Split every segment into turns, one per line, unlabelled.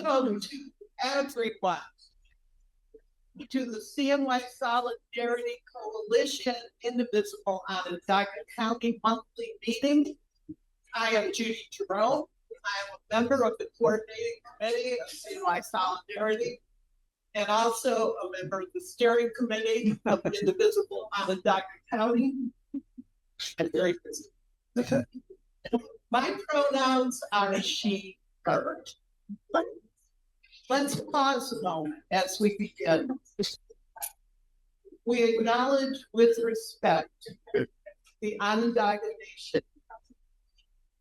welcome to everyone to the CNY Solidarity Coalition Indivisible Onondaga County monthly meeting. I am Judy Jerome. I am a member of the coordinating committee of CNY Solidarity and also a member of the steering committee of Indivisible Onondaga County. I'm very busy. Okay. My pronouns are she, her. Let's pause a moment as we begin. We acknowledge with respect the Onondaga Nation,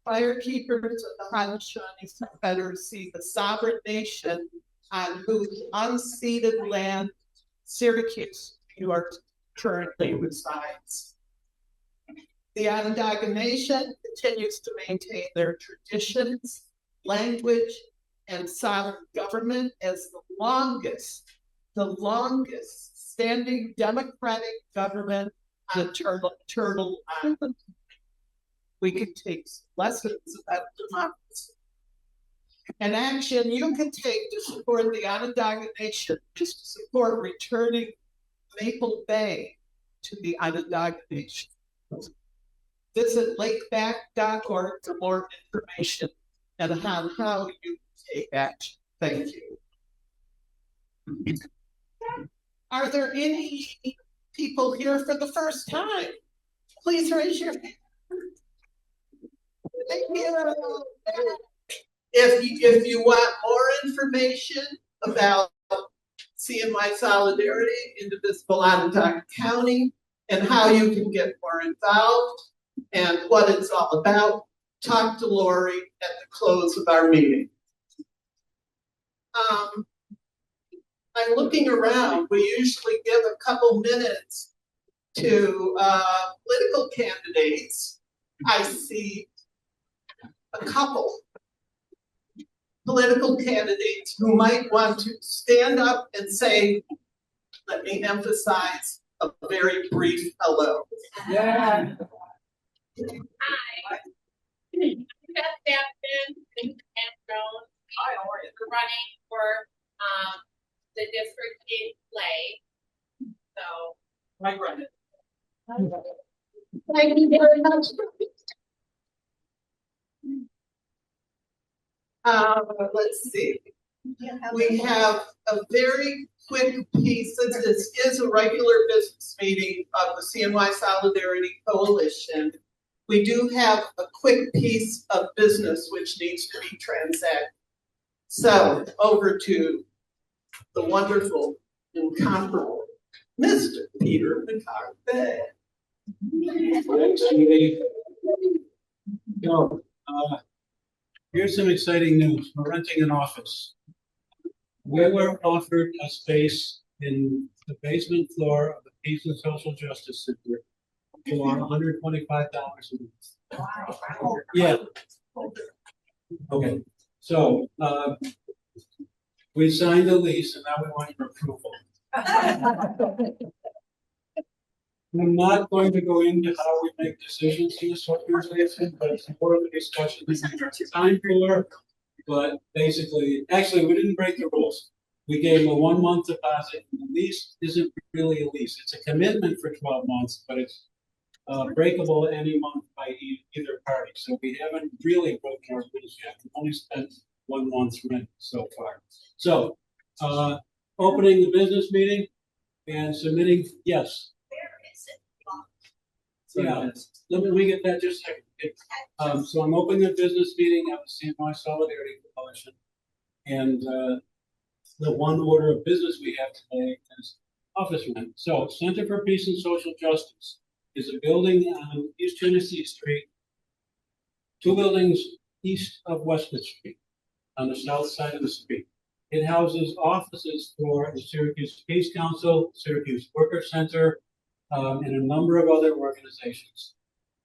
firekeepers of the Haudenosaunee Confederacy, the sovereign nation on whose unceded land Syracuse, New York currently resides. The Onondaga Nation continues to maintain their traditions, language, and sovereign government as the longest standing democratic government on Turtle Island. We can take lessons about democracy. An action you can take to support the Onondaga Nation is to support returning Maple Bay to the Onondaga Nation. Visit lakeback.org for more information and how you take action. Thank you. Are there any people here for the first time? Please raise your hand. Thank you. If you want more information about CNY Solidarity, Indivisible Onondaga County, and how you can get more involved and what it's all about, talk to Lori at the close of our meeting. I'm looking around. We usually give a couple minutes to political candidates. I see a couple political candidates who might want to stand up and say, let me emphasize, a very brief hello. Yeah.
Hi. Beth Dampton and Jones. We're running for the district in Lake. So
I run it.
Thank you very much.
Let's see. We have a very quick piece. This is a regular business meeting of the CNY Solidarity Coalition. We do have a quick piece of business which needs to be transacted. So over to the wonderful, incomparable Mr. Peter McCarthy.
Thanks, Judy. So, here's some exciting news. We're renting an office. We were offered a space in the basement floor of the Peace and Social Justice Center for $125 a month. Yeah. Okay. So we signed the lease, and now we want your approval. I'm not going to go into how we make decisions in this organization, but it's more of a discussion that we have time for. But basically, actually, we didn't break the rules. We gave them a 1 month deposit. The lease isn't really a lease. It's a commitment for 12 months, but it's breakable any month by either party. So we haven't really broken our rules yet. We've only spent 1 month's rent so far. So opening the business meeting and submitting, yes. Yeah, let me get that just a second. So I'm opening a business meeting at the CNY Solidarity Coalition, and the one order of business we have today is office rent. So Center for Peace and Social Justice is a building on East Genesee Street, 2 buildings east of Westwood Street, on the south side of the street. It houses offices for the Syracuse Peace Council, Syracuse Worker Center, and a number of other organizations.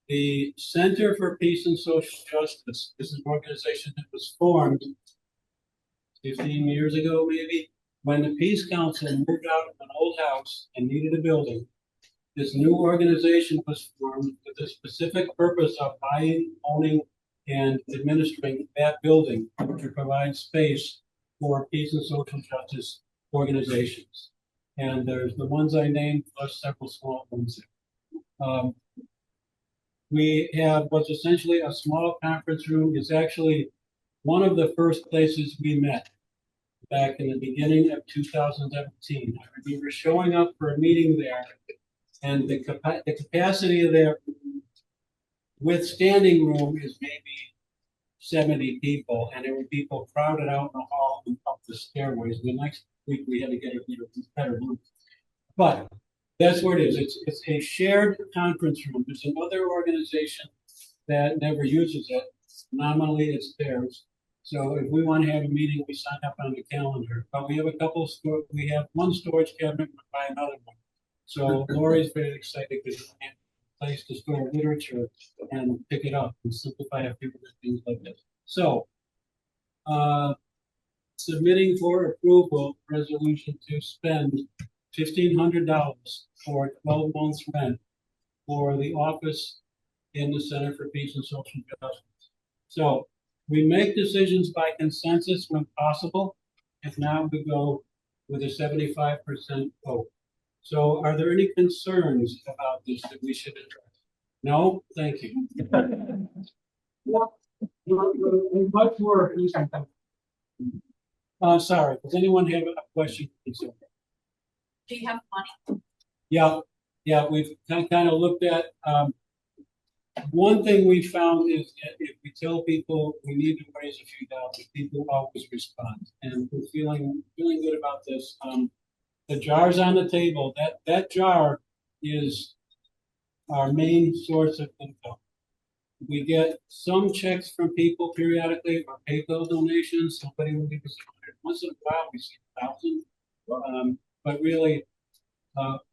The Center for Peace and Social Justice is an organization that was formed 15 years ago, maybe, when the Peace Council moved out of an old house and needed a building. This new organization was formed with the specific purpose of buying, owning, and administering that building to provide space for peace and social justice organizations. And there's the ones I named, plus several small ones. We have what's essentially a small conference room. It's actually one of the first places we met back in the beginning of 2017. I remember showing up for a meeting there, and the capacity of their with standing room is maybe 70 people, and there were people crowded out in the hall and up the stairways. The next week we had to get a better room. But that's where it is. It's a shared conference room. There's another organization that never uses it. Nominally, it's theirs. So if we want to have a meeting, we sign up on the calendar. But we have a couple of we have one storage cabinet by another one. So Lori's very excited because we have a place to store literature and pick it up and simplify a few other things like this. So submitting for approval resolution to spend $1,500 for 12 months rent for the office in the Center for Peace and Social Justice. So we make decisions by consensus when possible. If not, we go with a 75% vote. So are there any concerns about this that we should address? No? Thank you. Much more. Sorry, does anyone have a question?
Do you have money?
Yeah, we've kind of looked at, one thing we found is that if we tell people we need to raise a few dollars, people always respond. And we're feeling good about this. The jars on the table, that jar is our main source of income. We get some checks from people periodically or PayPal donations. Somebody will give us once in a while, we see 1,000. But really,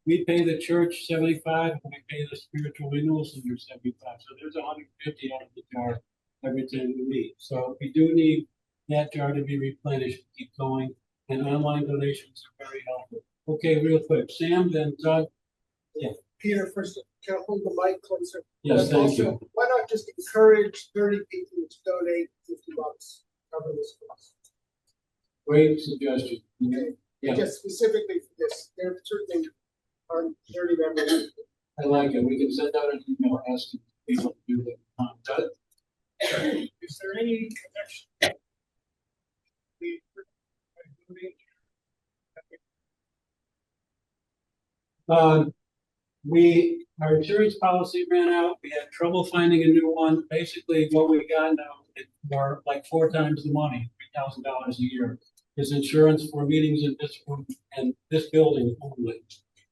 we pay the church 75, and we pay the spiritual renewal center 75. So there's 150 out of the jar every time we meet. So we do need that jar to be replenished, keep going, and online donations are very helpful. Okay, real quick, Sam, then Doug. Yeah.
Peter, first, can I hold the mic closer?
Yes, thank you.
Why not just encourage 30 people to donate $50, cover this cost?
Great suggestion.
Okay.
Yeah.
Just specifically for this, there certainly are 30 members.
I like it. We can send out an email asking people to do that. Doug?
Is there any connection?
Our insurance policy ran out. We had trouble finding a new one. Basically, what we got now is more like 4 times the money, $3,000 a year, is insurance for meetings in this room and this building only.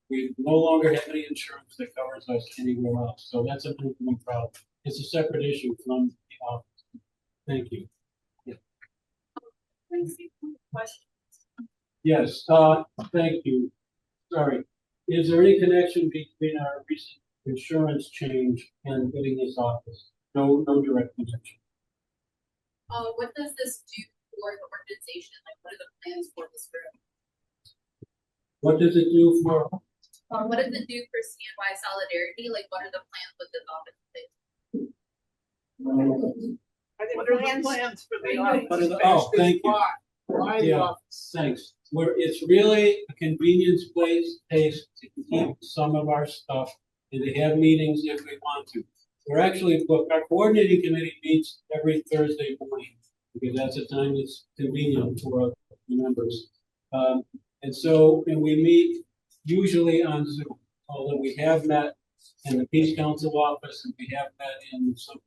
We no longer have any insurance that covers us anywhere else. So that's a big problem. It's a separate issue from the office. Thank you. Yeah. Yes, thank you. Sorry. Is there any connection between our recent insurance change and getting this office? No direct connection.
What does this do for the organization? Like, what are the plans for this group?
What does it do for?
What does it do for CNY Solidarity? Like, what are the plans with this office?
What are the plans for the office?
Oh, thank you.
Why the
Yeah,
office?
thanks. It's really a convenience place to keep some of our stuff and to have meetings if we want to. We're actually, our coordinating committee meets every Thursday morning because that's a time that's convenient for our members. And we meet usually on Zoom, although we have met in the Peace Council office and we have met in some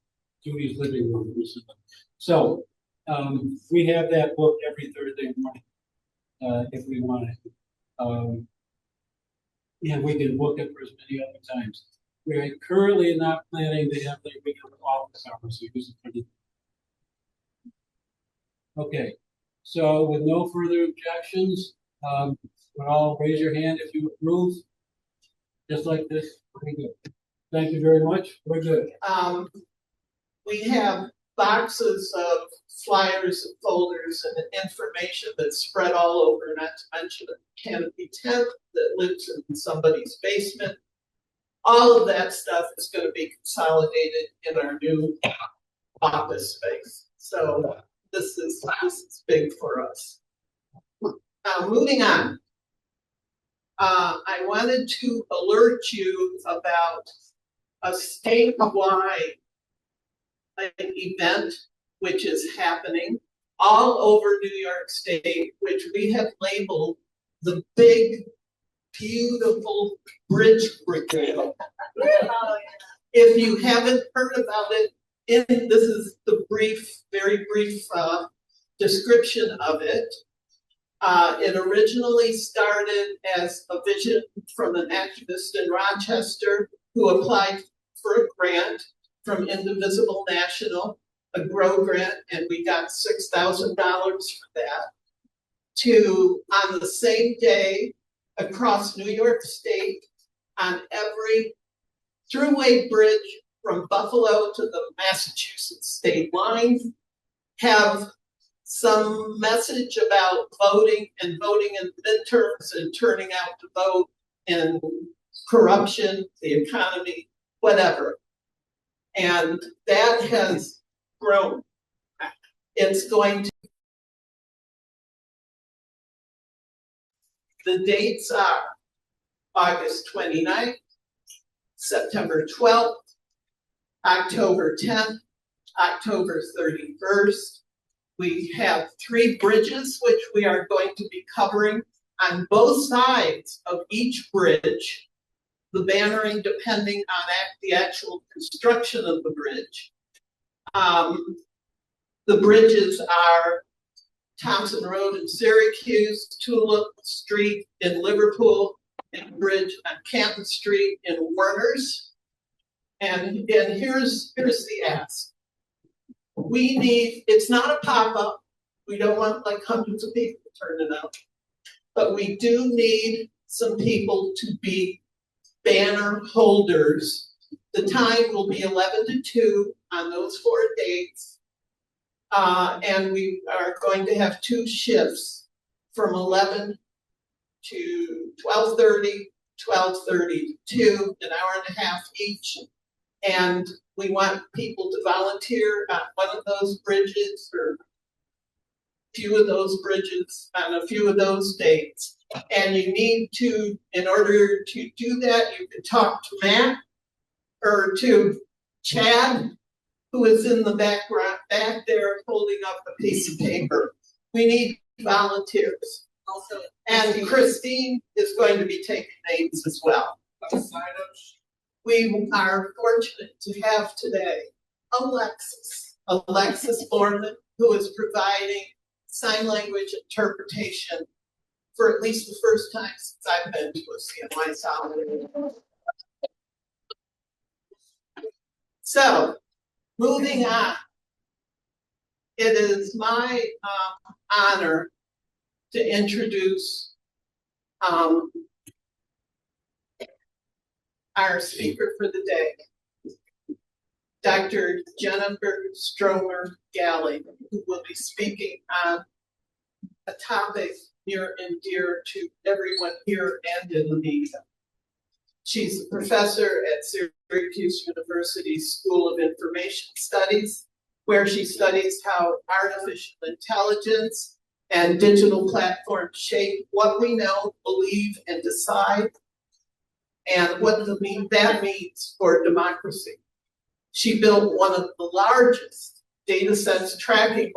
Judy's living room recently. So we have that booked every Thursday morning if we want it. And we can book it for as many other times. We're currently not planning to have the regular office hours. Okay, so with no further objections, would all raise your hand if you approve? Just like this. Very good. Thank you very much. We're good.
We have boxes of flyers and folders and information that's spread all over, not to mention a canopy tent that lives in somebody's basement. All of that stuff is going to be consolidated in our new office space. So this is big for us. Moving on. I wanted to alert you about a statewide event which is happening all over New York State, which we have labeled the Big Beautiful Bridge Brigade. If you haven't heard about it, this is the very brief description of it. It originally started as a vision from an activist in Rochester who applied for a grant from Indivisible National, a GROW grant, and we got $6,000 for that. To, on the same day, across New York State, on every thruway bridge from Buffalo to the Massachusetts state line, have some message about voting and voting in midterms and turning out to vote and corruption, the economy, whatever. And that has grown. It's going to, the dates are August 29th, September 12th, October 10th, October 31st. We have 3 bridges which we are going to be covering. On both sides of each bridge, the bannering depending on the actual construction of the bridge. The bridges are Thompson Road in Syracuse, Tulip Street in Liverpool, and bridge on Canton Street in Warners. And here's the ask. We need, it's not a pop-up. We don't want like hundreds of people turning out. But we do need some people to be banner holders. The time will be 11 to 2 on those 4 dates. And we are going to have 2 shifts from 11 to 12:30, 12:30 to 2, an hour and a half each. And we want people to volunteer on one of those bridges or a few of those bridges on a few of those dates. And you need to, in order to do that, you can talk to Matt or to Chad, who is in the background back there holding up a piece of paper. We need volunteers.
Also,
And Christine is going to be taking names as well. We are fortunate to have today Alexis Borman, who is providing sign language interpretation for at least the first time since I've been to a CNY solidarity. So, moving on, it is my honor to introduce our speaker for the day, Dr. Jennifer Stromer-Galley, who will be speaking on a topic near and dear to everyone here and in the media. She's a professor at Syracuse University School of Information Studies, where she studies how artificial intelligence and digital platforms shape what we know, believe, and decide, and what that means for democracy. She built one of the largest data sets tracking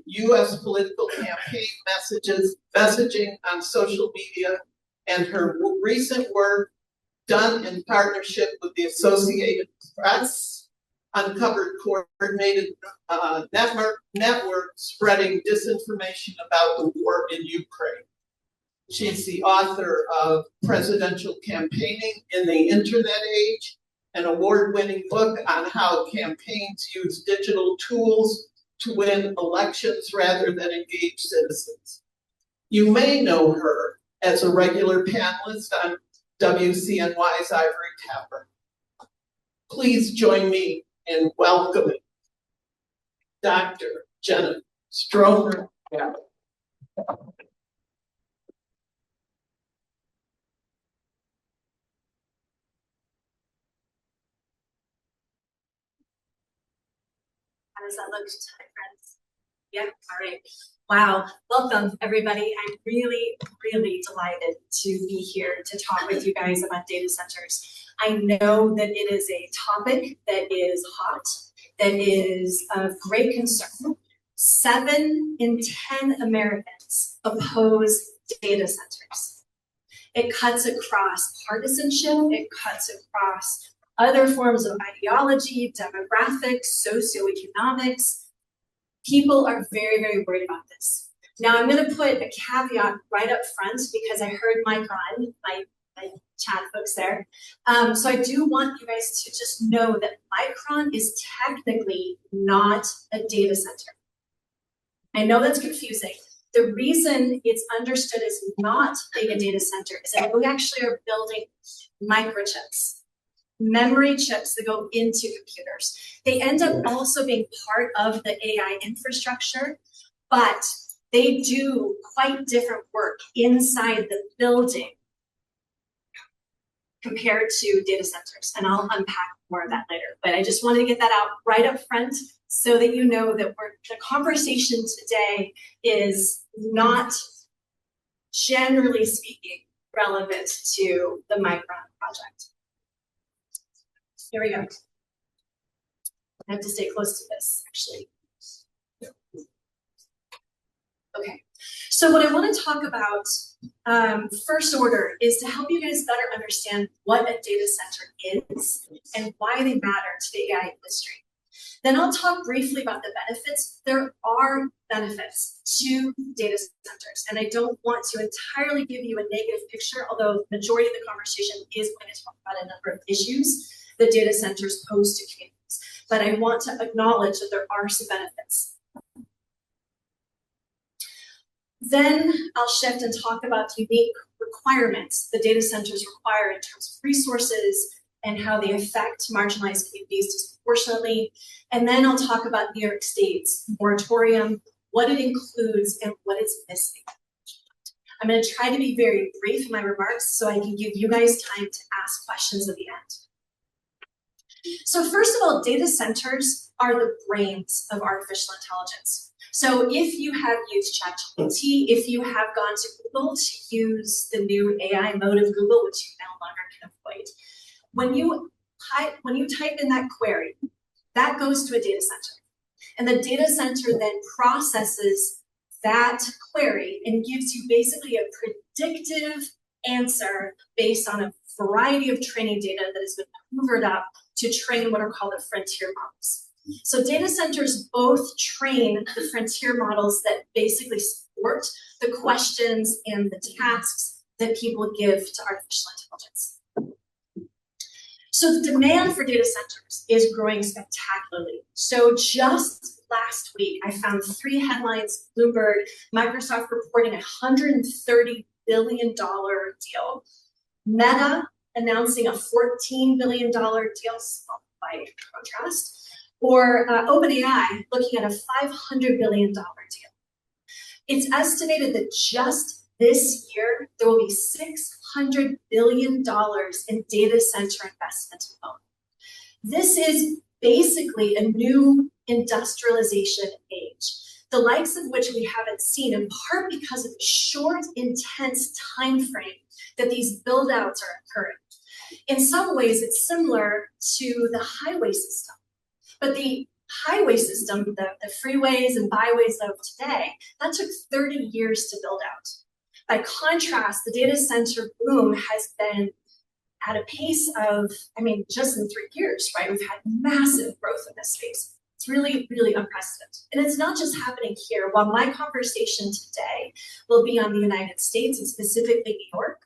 U.S. political campaign messaging on social media, and her recent work done in partnership with the Associated Press uncovered coordinated network spreading disinformation about the war in Ukraine. She's the author of Presidential Campaigning in the Internet Age, an award-winning book on how campaigns use digital tools to win elections rather than engage citizens. You may know her as a regular panelist on WCNY's Ivory Tower. Please join me in welcoming Dr. Jennifer Stromer-Galley.
How does that look to my friends? Yeah, all right. Wow, welcome everybody. I'm really, really delighted to be here to talk with you guys about data centers. I know that it is a topic that is hot, that is of great concern. 7 in 10 Americans oppose data centers. It cuts across partisanship, it cuts across other forms of ideology, demographics, socioeconomics. People are very, very worried about this. Now, I'm going to put a caveat right up front because I heard Mike on, my chat folks there. So I do want you guys to just know that Micron is technically not a data center. I know that's confusing. The reason it's understood as not being a data center is that we actually are building microchips, memory chips that go into computers. They end up also being part of the AI infrastructure, but they do quite different work inside the building compared to data centers. And I'll unpack more of that later. But I just wanted to get that out right up front so that you know that the conversation today is not, generally speaking, relevant to the Micron project. Here we go. I have to stay close to this, actually. Okay, so what I want to talk about first order is to help you guys better understand what a data center is and why they matter to the AI industry. Then I'll talk briefly about the benefits. There are benefits to data centers, and I don't want to entirely give you a negative picture, although the majority of the conversation is going to talk about a number of issues that data centers pose to communities. But I want to acknowledge that there are some benefits. Then I'll shift and talk about the unique requirements the data centers require in terms of resources and how they affect marginalized communities disproportionately. And then I'll talk about New York State's moratorium, what it includes and what it's missing. I'm going to try to be very brief in my remarks so I can give you guys time to ask questions at the end. So first of all, data centers are the brains of artificial intelligence. So if you have used ChatGPT, if you have gone to Google to use the new AI mode of Google, which you no longer can avoid, when you type in that query, that goes to a data center. And the data center then processes that query and gives you basically a predictive answer based on a variety of training data that has been hoovered up to train what are called the frontier models. So data centers both train the frontier models that basically support the questions and the tasks that people give to artificial intelligence. So the demand for data centers is growing spectacularly. So just last week, I found 3 headlines, Bloomberg, Microsoft reporting a $130 billion deal, Meta announcing a $14 billion deal, by contrast, or OpenAI looking at a $500 billion deal. It's estimated that just this year, there will be $600 billion in data center investment alone. This is basically a new industrialization age, the likes of which we haven't seen, in part because of the short, intense time frame that these build-outs are occurring. In some ways, it's similar to the highway system. But the highway system, the freeways and byways of today, that took 30 years to build out. By contrast, the data center boom has been at a pace of, just in 3 years, right? We've had massive growth in this space. It's really, really unprecedented. And it's not just happening here. While my conversation today will be on the United States and specifically New York,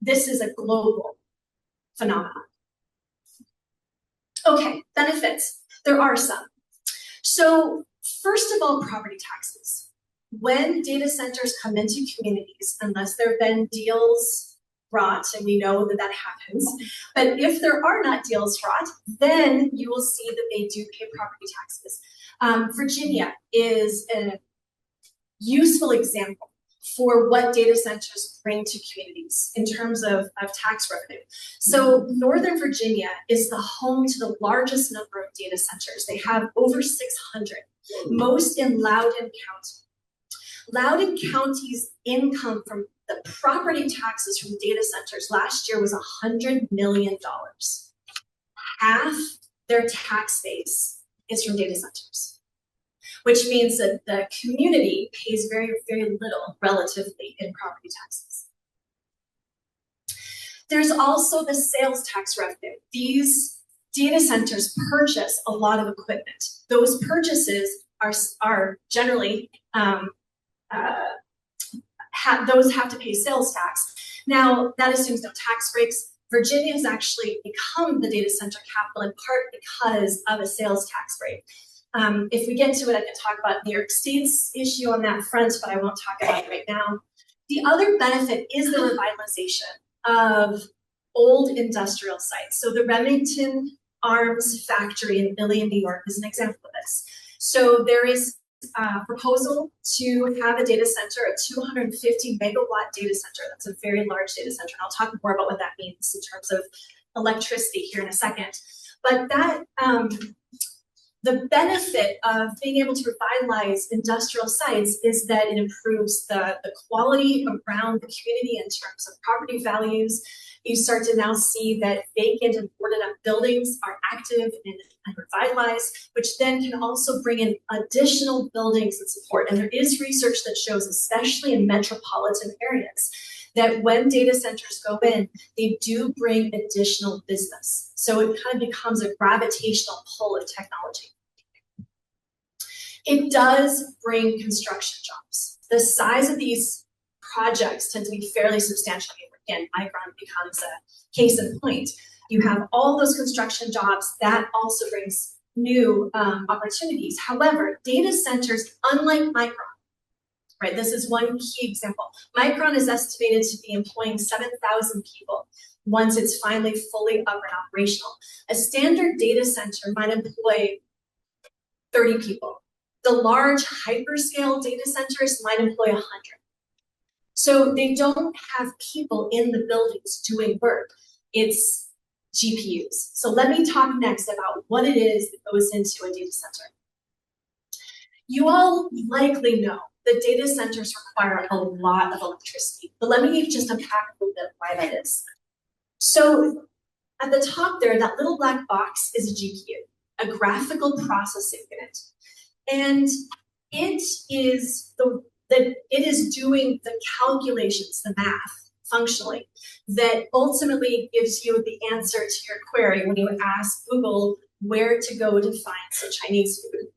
this is a global phenomenon. Okay, benefits. There are some. So first of all, property taxes. When data centers come into communities, unless there have been deals wrought, and we know that that happens, but if there are not deals wrought, then you will see that they do pay property taxes. Virginia is a useful example for what data centers bring to communities in terms of tax revenue. So Northern Virginia is the home to the largest number of data centers. They have over 600. most in Loudoun County. Loudoun County's income from the property taxes from data centers last year was $100 million. Half their tax base is from data centers, which means that the community pays very, very little relatively in property taxes. There's also the sales tax revenue. These data centers purchase a lot of equipment. Those purchases are generally, those have to pay sales tax. Now, that assumes no tax breaks. Virginia has actually become the data center capital in part because of a sales tax break. If we get to it, I can talk about New York State's issue on that front, but I won't talk about it right now. The other benefit is the revitalization of old industrial sites. So the Remington Arms factory in Ilion, New York is an example of this. So there is a proposal to have a data center, a 250 megawatt data center. That's a very large data center. And I'll talk more about what that means in terms of electricity here in a second. But that, the benefit of being able to revitalize industrial sites is that it improves the quality around the community in terms of property values. You start to now see that vacant and boarded up buildings are active and revitalized, which then can also bring in additional buildings and support. And there is research that shows, especially in metropolitan areas, that when data centers go in, they do bring additional business. So it kind of becomes a gravitational pull of technology. It does bring construction jobs. The size of these projects tend to be fairly substantial. Again, Micron becomes a case in point. You have all those construction jobs, that also brings new opportunities. However, data centers, unlike Micron, right, this is one key example. Micron is estimated to be employing 7,000 people once it's finally fully up and operational. A standard data center might employ 30 people. The large hyperscale data centers might employ 100. So they don't have people in the buildings doing work. It's GPUs. So let me talk next about what it is that goes into a data center. You all likely know that data centers require a lot of electricity, but let me just unpack a little bit why that is. So at the top there, that little black box is a GPU, a graphical processing unit. And it is doing the calculations, the math, functionally, that ultimately gives you the answer to your query when you ask Google where to go to find some Chinese food.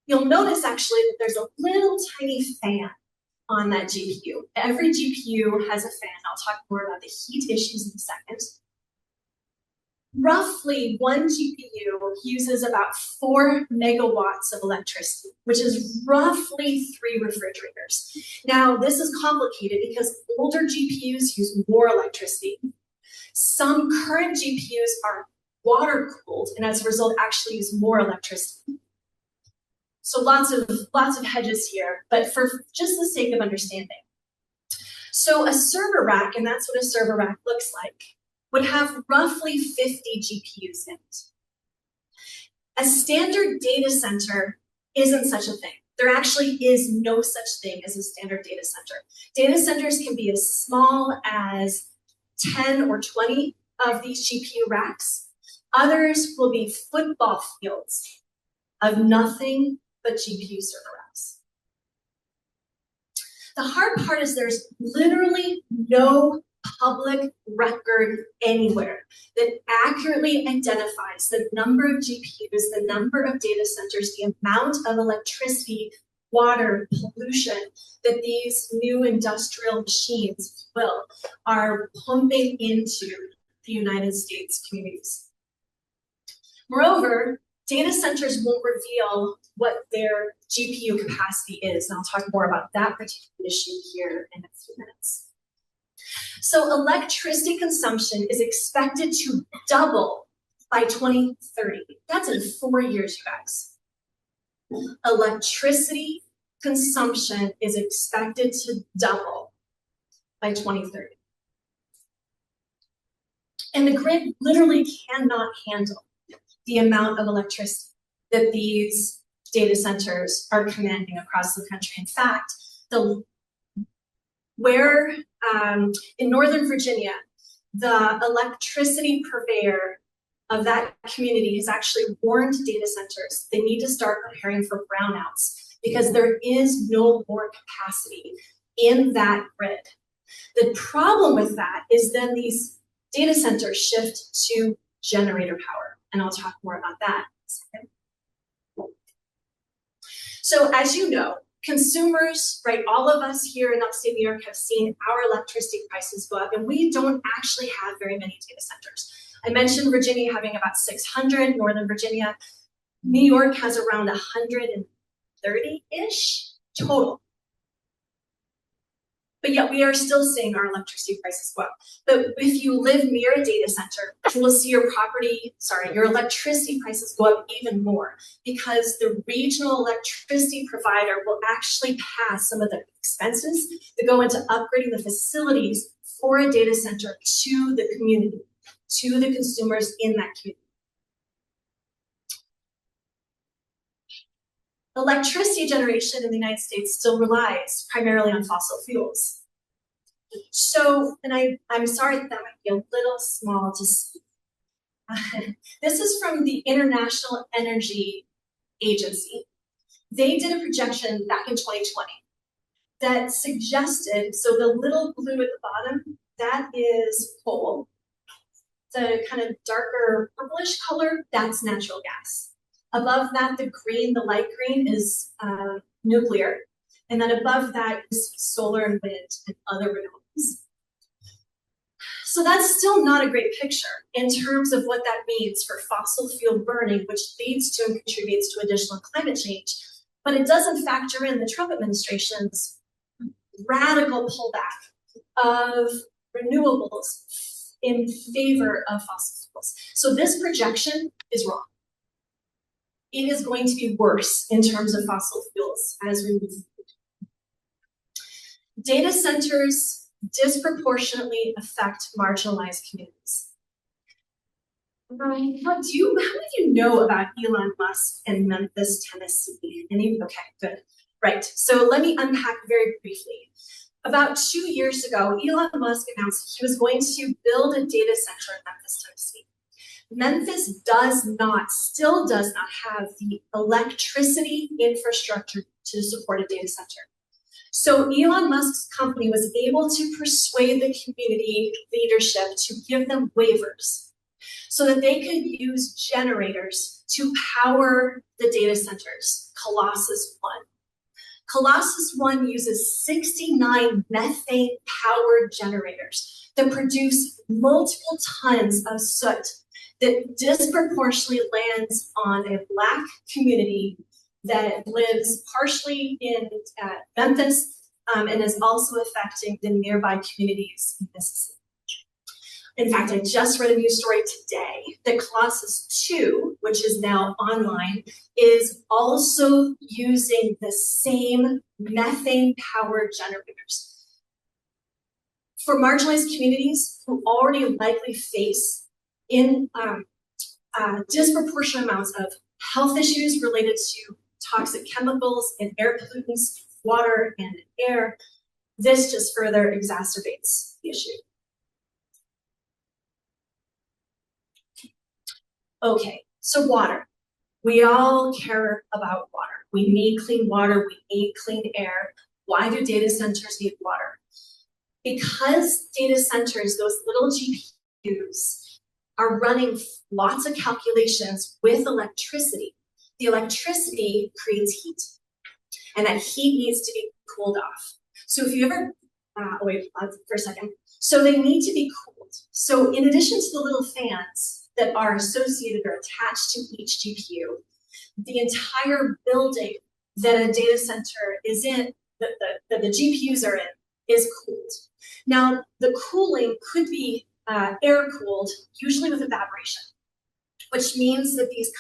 You'll notice actually that there's a little tiny fan on that GPU. Every GPU has a fan. I'll talk more about the heat issues in a second. Roughly one GPU uses about 4 megawatts of electricity, which is roughly 3 refrigerators. Now, this is complicated because older GPUs use more electricity. Some current GPUs are water cooled and as a result actually use more electricity. So lots of hedges here, but for just the sake of understanding. So a server rack, and that's what a server rack looks like, would have roughly 50 GPUs in it. A standard data center isn't such a thing. There actually is no such thing as a standard data center. Data centers can be as small as 10 or 20 of these GPU racks. Others will be football fields of nothing but GPU server racks. The hard part is there's literally no public record anywhere that accurately identifies the number of GPUs, the number of data centers, the amount of electricity, water, pollution that these new industrial machines are pumping into the United States communities. Moreover, data centers won't reveal what their GPU capacity is, and I'll talk more about that particular issue here in a few minutes. So electricity consumption is expected to double by 2030. That's in 4 years, you guys. Electricity consumption is expected to double by 2030. And the grid literally cannot handle the amount of electricity that these data centers are commanding across the country. In fact, in Northern Virginia, the electricity purveyor of that community has actually warned data centers they need to start preparing for brownouts because there is no more capacity in that grid. The problem with that is then these data centers shift to generator power, and I'll talk more about that in a second. So as you know, consumers, right, all of us here in upstate New York have seen our electricity prices go up, and we don't actually have very many data centers. I mentioned Virginia having about 600, Northern Virginia. New York has around 130-ish total. But yet we are still seeing our electricity prices go up. But if you live near a data center, you will see your electricity prices go up even more because the regional electricity provider will actually pass some of the expenses that go into upgrading the facilities for a data center to the community, to the consumers in that community. Electricity generation in the United States still relies primarily on fossil fuels. So, and I'm sorry that might be a little small to see. This is from the International Energy Agency. They did a projection back in 2020 that suggested, so the little blue at the bottom, that is coal. The kind of darker purplish color, that's natural gas. Above that, the green, the light green is nuclear. And then above that is solar and wind and other renewables. So that's still not a great picture in terms of what that means for fossil fuel burning, which leads to and contributes to additional climate change. But it doesn't factor in the Trump administration's radical pullback of renewables in favor of fossil fuels. So this projection is wrong. It is going to be worse in terms of fossil fuels as we move forward. Data centers disproportionately affect marginalized communities. How many of you know about Elon Musk and Memphis, Tennessee? Okay, good. Right, so let me unpack very briefly. About 2 years ago, Elon Musk announced he was going to build a data center in Memphis, Tennessee. Memphis still does not have the electricity infrastructure to support a data center. So Elon Musk's company was able to persuade the community leadership to give them waivers so that they could use generators to power the data centers, Colossus 1. Colossus 1 uses 69 methane-powered generators that produce multiple tons of soot that disproportionately lands on a Black community that lives partially in Memphis and is also affecting the nearby communities in Mississippi. In fact, I just read a news story today that Colossus 2, which is now online, is also using the same methane-powered generators. For marginalized communities who already likely face disproportionate amounts of health issues related to toxic chemicals and air pollutants, water and air, this just further exacerbates the issue. Okay, so water. We all care about water. We need clean water, we need clean air. Why do data centers need water? Because data centers, those little GPUs, are running lots of calculations with electricity. The electricity creates heat, and that heat needs to be cooled off. So if you ever, wait for a second. So they need to be cooled. So in addition to the little fans that are associated or attached to each GPU, the entire building that a data center is in, that the GPUs are in, is cooled. Now, the cooling could be air-cooled, usually with evaporation, which means that these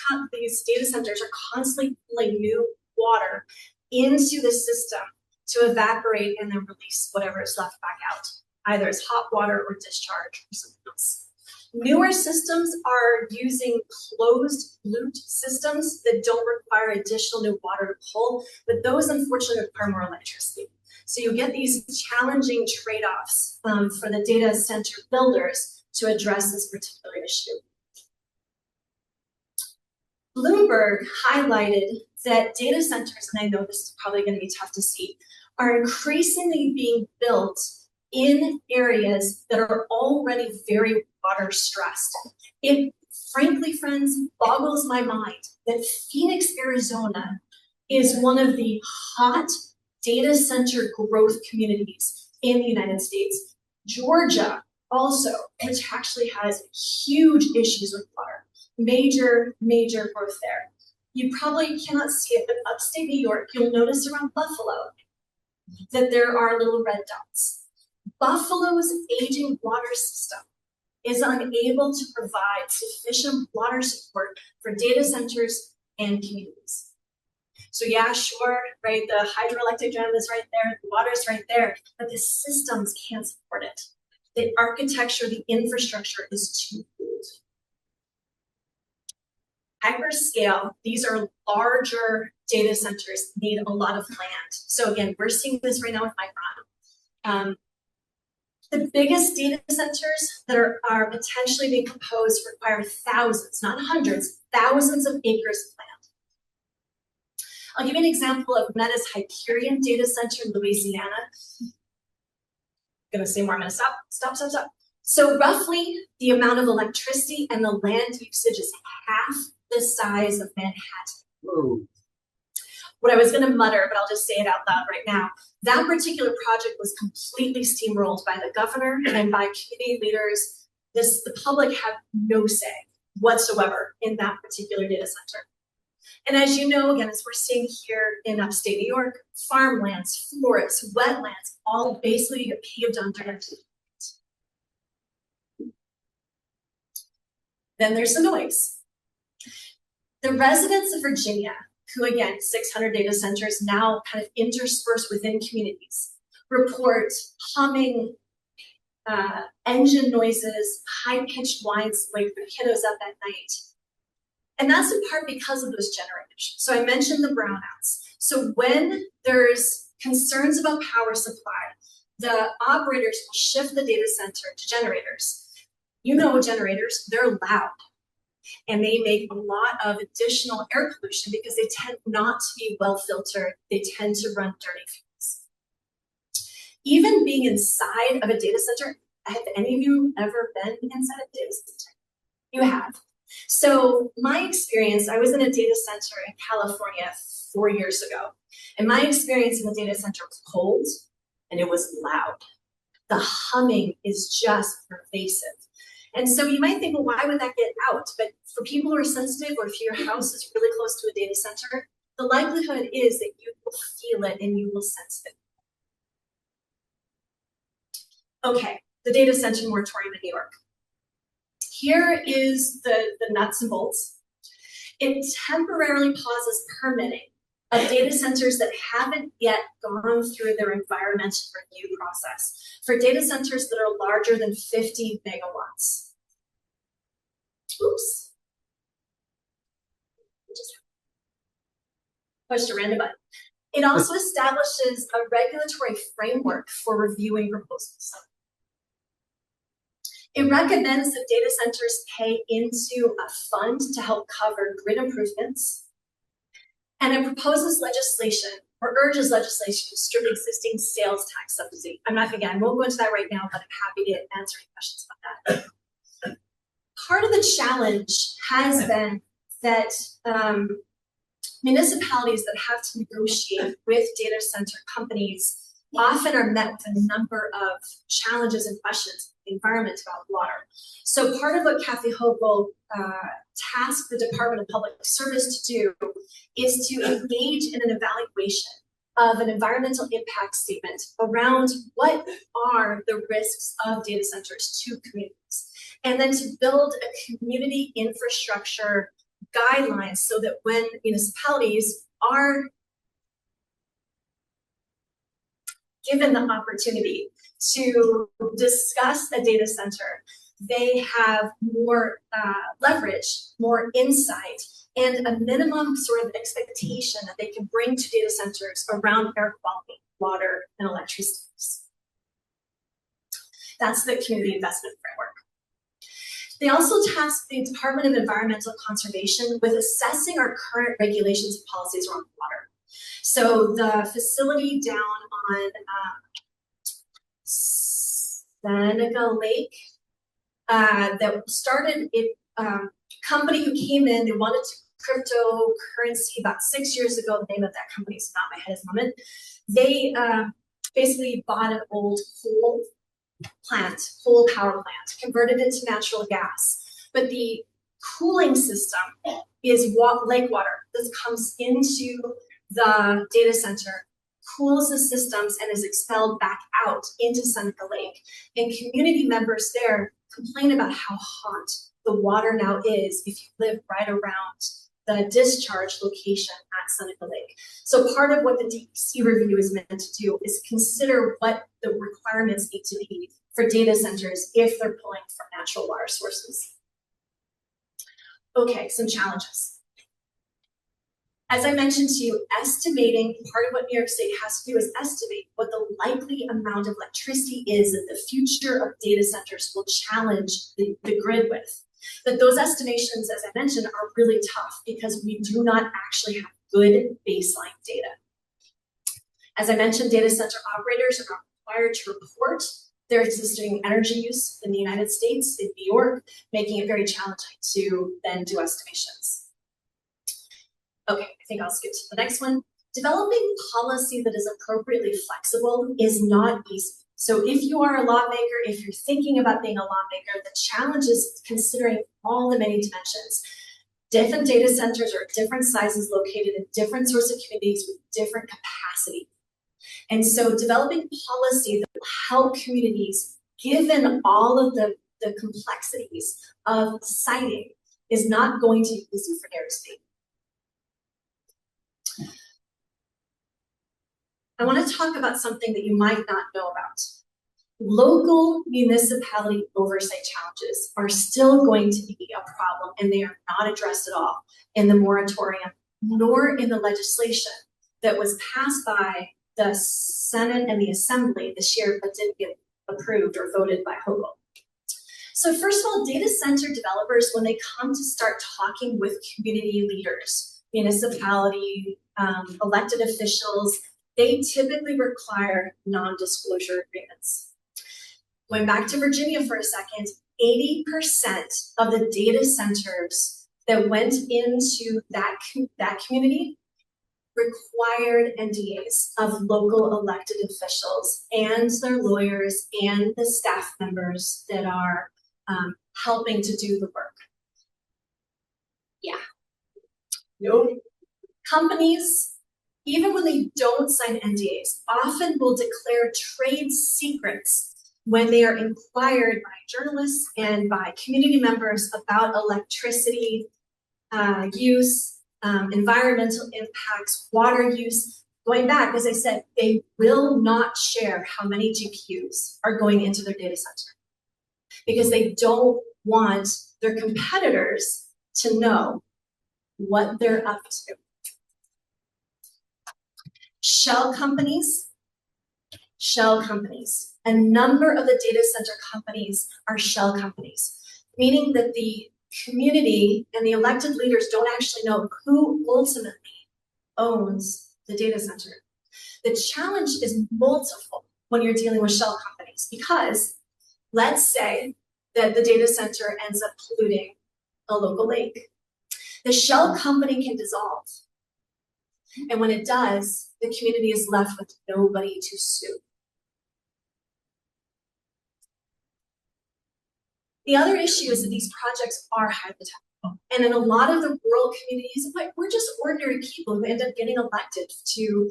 data centers are constantly pulling new water into the system to evaporate and then release whatever is left back out, either as hot water or discharge or something else. Newer systems are using closed loop systems that don't require additional new water to pull, but those unfortunately require more electricity. So you get these challenging trade-offs for the data center builders to address this particular issue. Bloomberg highlighted that data centers, and I know this is probably going to be tough to see, are increasingly being built in areas that are already very water stressed. It, frankly, friends, boggles my mind that Phoenix, Arizona is one of the hot data center growth communities in the United States. Georgia also, which actually has huge issues with water. Major growth there. You probably cannot see it, but upstate New York, you'll notice around Buffalo that there are little red dots. Buffalo's aging water system is unable to provide sufficient water support for data centers and communities. So yeah, sure, right, the hydroelectric dam is right there, the water's right there, but the systems can't support it. The architecture, the infrastructure is too old. Hyperscale, these are larger data centers, need a lot of land. So again, we're seeing this right now with Micron. The biggest data centers that are potentially being proposed require thousands, not hundreds, thousands of acres of land. I'll give you an example of Meta's Hyperion data center in Louisiana. I'm gonna say more, I'm gonna stop. So roughly the amount of electricity and the land usage is half the size of Manhattan.
Whoa.
What I was gonna mutter, but I'll just say it out loud right now. That particular project was completely steamrolled by the governor and by community leaders. The public have no say whatsoever in that particular data center. And as you know, again, as we're seeing here in upstate New York, farmlands, forests, wetlands, all basically get paved under. Then there's the noise. The residents of Virginia, who again, 600 data centers now kind of interspersed within communities, report humming, engine noises, high-pitched whines to wake their kiddos up at night. And that's in part because of those generators. So I mentioned the brownouts. So when there's concerns about power supply, the operators will shift the data center to generators. You know generators, they're loud. And they make a lot of additional air pollution because they tend not to be well filtered. They tend to run dirty fumes. Even being inside of a data center, have any of you ever been inside a data center? You have. So my experience, I was in a data center in California 4 years ago. And my experience in the data center was cold and it was loud. The humming is just pervasive. And so you might think, well, why would that get out? But for people who are sensitive, or if your house is really close to a data center, the likelihood is that you will feel it and you will sense it. Okay, the data center moratorium in New York. Here is the nuts and bolts. It temporarily pauses permitting of data centers that haven't yet gone through their environmental review process for data centers that are larger than 50 megawatts. Oops. Just pushed a random button. It also establishes a regulatory framework for reviewing proposals. It recommends that data centers pay into a fund to help cover grid improvements. And it proposes legislation, or urges legislation to strip existing sales tax subsidy. I won't go into that right now, but I'm happy to answer any questions about that. Part of the challenge has been that municipalities that have to negotiate with data center companies often are met with a number of challenges and questions in the environment about water. So part of what Kathy Hochul tasked the Department of Public Service to do is to engage in an evaluation of an environmental impact statement around what are the risks of data centers to communities, and then to build a community infrastructure guidelines so that when municipalities are given the opportunity to discuss a data center, they have more leverage, more insight, and a minimum sort of expectation that they can bring to data centers around air quality, water, and electricity use. That's the community investment framework. They also tasked the Department of Environmental Conservation with assessing our current regulations and policies around water. So the facility down on Seneca Lake that started it, company who came in, they wanted to cryptocurrency about 6 years ago. The name of that company is not in my head at the moment. They basically bought an old coal power plant, converted it to natural gas. But the cooling system is lake water that comes into the data center, cools the systems, and is expelled back out into Seneca Lake. And community members there complain about how hot the water now is if you live right around the discharge location at Seneca Lake. So part of what the DEC review is meant to do is consider what the requirements need to be for data centers if they're pulling from natural water sources. Okay, some challenges. As I mentioned to you, estimating, part of what New York State has to do is estimate what the likely amount of electricity is that the future of data centers will challenge the grid with. But those estimations, as I mentioned, are really tough because we do not actually have good baseline data. As I mentioned, data center operators are required to report their existing energy use in the United States, in New York, making it very challenging to then do estimations. Okay, I think I'll skip to the next one. Developing policy that is appropriately flexible is not easy. So if you are a lawmaker, if you're thinking about being a lawmaker, the challenge is considering all the many dimensions. Different data centers are different sizes located in different sorts of communities with different capacity. And so developing policy that will help communities, given all of the complexities of siting, is not going to be easy for New York State. I want to talk about something that you might not know about. Local municipality oversight challenges are still going to be a problem, and they are not addressed at all in the moratorium, nor in the legislation that was passed by the Senate and the Assembly this year, but didn't get approved or voted by Hochul. So first of all, data center developers, when they come to start talking with community leaders, municipality, elected officials, they typically require non-disclosure agreements. Going back to Virginia for a second, 80% of the data centers that went into that community required NDAs of local elected officials and their lawyers and the staff members that are helping to do the work. Yeah. Nope. Companies, even when they don't sign NDAs, often will declare trade secrets when they are inquired by journalists and by community members about electricity use, environmental impacts, water use. Going back, as I said, they will not share how many GPUs are going into their data center because they don't want their competitors to know what they're up to. Shell companies. A number of the data center companies are shell companies, meaning that the community and the elected leaders don't actually know who ultimately owns the data center. The challenge is multiple when you're dealing with shell companies because let's say that the data center ends up polluting a local lake. The shell company can dissolve. And when it does, the community is left with nobody to sue. The other issue is that these projects are hypothetical. And in a lot of the rural communities, we're just ordinary people who end up getting elected to,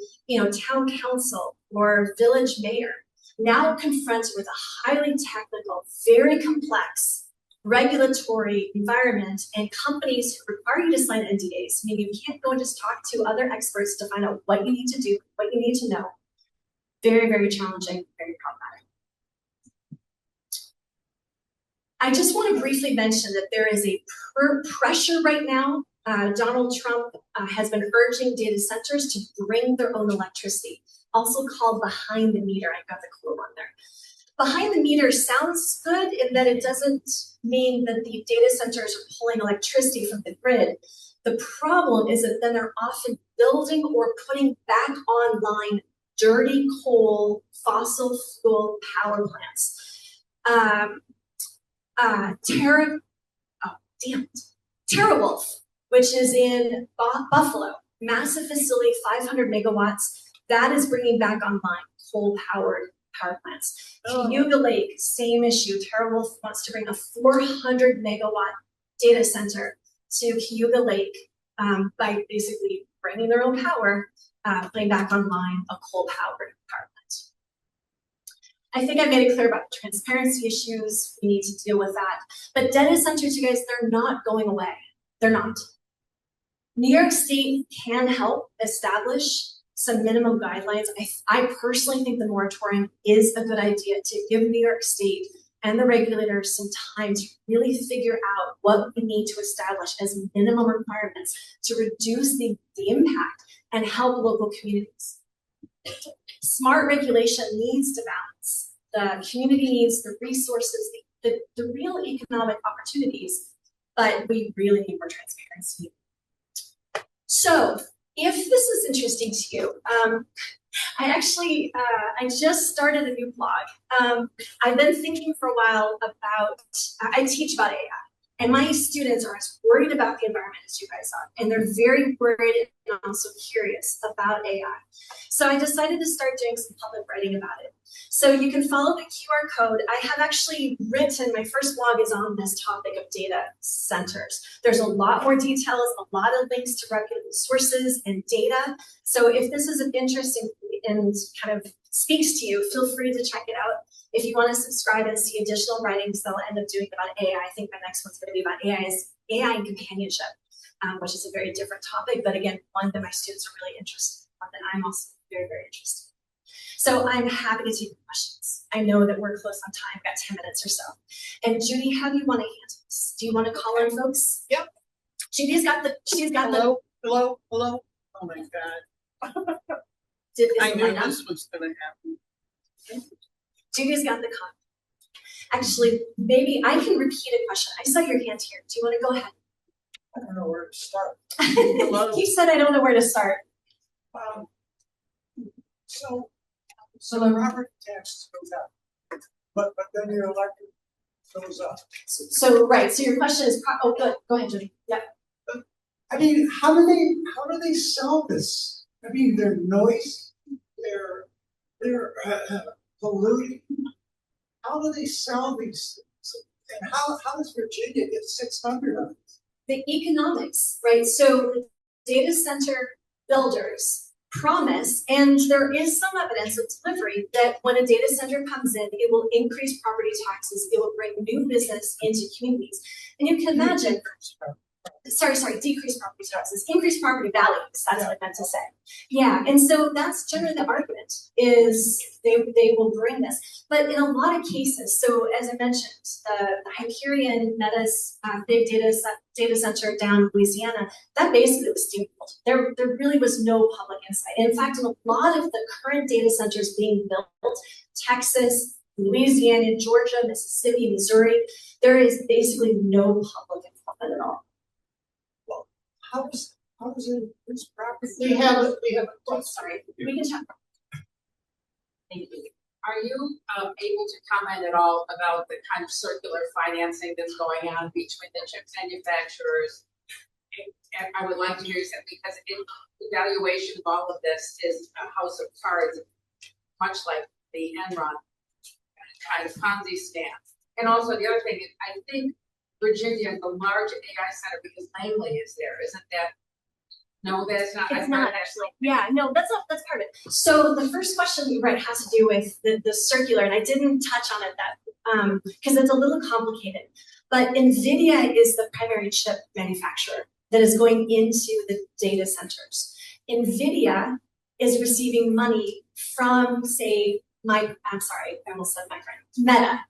town council or village mayor, now confronted with a highly technical, very complex regulatory environment and companies who require you to sign NDAs. Maybe you can't go and just talk to other experts to find out what you need to do, what you need to know. Very, very challenging, very problematic. I just want to briefly mention that there is a pressure right now. Donald Trump has been urging data centers to bring their own electricity, also called behind the meter. I got the quote on there. Behind the meter sounds good in that it doesn't mean that the data centers are pulling electricity from the grid. The problem is that then they're often building or putting back online dirty coal, fossil fuel power plants. TerraWolf, which is in Buffalo, massive facility, 500 megawatts, that is bringing back online coal-powered power plants. Cayuga Lake, same issue. TerraWolf wants to bring a 400 megawatt data center to Cayuga Lake by basically bringing their own power, putting back online a coal-powered power plant. I think I made it clear about the transparency issues. We need to deal with that. But data centers, you guys, they're not going away. They're not. New York State can help establish some minimum guidelines. I personally think the moratorium is a good idea to give New York State and the regulators some time to really figure out what we need to establish as minimum requirements to reduce the impact and help local communities. Smart regulation needs to balance. The community needs the resources, the real economic opportunities, but we really need more transparency. So if this is interesting to you, I just started a new blog. I've been thinking for a while about, I teach about AI, and my students are as worried about the environment as you guys are, and they're very worried and also curious about AI. So I decided to start doing some public writing about it. So you can follow the QR code. I have actually written, my first blog is on this topic of data centers. There's a lot more details, a lot of links to reputable sources and data. So if this is of interest and kind of speaks to you, feel free to check it out. If you want to subscribe and see additional writings that I'll end up doing about AI, I think my next one's going to be about AI and companionship, which is a very different topic, but again, one that my students are really interested in, one that I'm also very, very interested in. So I'm happy to take questions. I know that we're close on time, got 10 minutes or so. And Judy, how do you want to handle this? Do you want to call in folks?
Yep.
Judy's got the,
Hello. Oh my God. I knew this was gonna happen.
Judy's got the con. Actually, maybe I can repeat a question. I saw your hand here. Do you want to go ahead?
I don't know where to start.
He said I don't know where to start.
So the property tax goes up, but then your electric goes up.
So right. So your question is, oh, good. Go ahead, Judy. Yeah.
I mean, how do they sell this? I mean, their noise, they're polluting. How do they sell these things? And how does Virginia get 600 of it?
The economics, right? So the data center builders promise, and there is some evidence of delivery, that when a data center comes in, it will increase property taxes, it will bring new business into communities. And you can imagine, decrease property taxes, increase property values, that's what I meant to say. Yeah, and so that's generally the argument, is they will bring this. But in a lot of cases, so as I mentioned, the Hyperion Meta's big data center down in Louisiana, that basically was steamrolled. There really was no public insight. In fact, in a lot of the current data centers being built, Texas, Louisiana, Georgia, Mississippi, Missouri, there is basically no public involvement at all.
How is it this property?
We have a
Sorry, we can talk.
Thank you. Are you able to comment at all about the kind of circular financing that's going on between the chip manufacturers? And I would like to hear you say, because the valuation of all of this is a house of cards, much like the Enron kind of Ponzi scam. And also the other thing is, I think Virginia, the large AI center, because Langley is there, isn't that? No, that's not.
It's not actually. Yeah, no, that's part of it. So the first question you has to do with the circular, and I didn't touch on it that because it's a little complicated. But NVIDIA is the primary chip manufacturer that is going into the data centers. NVIDIA is receiving money from, say, I almost said my friend, Meta.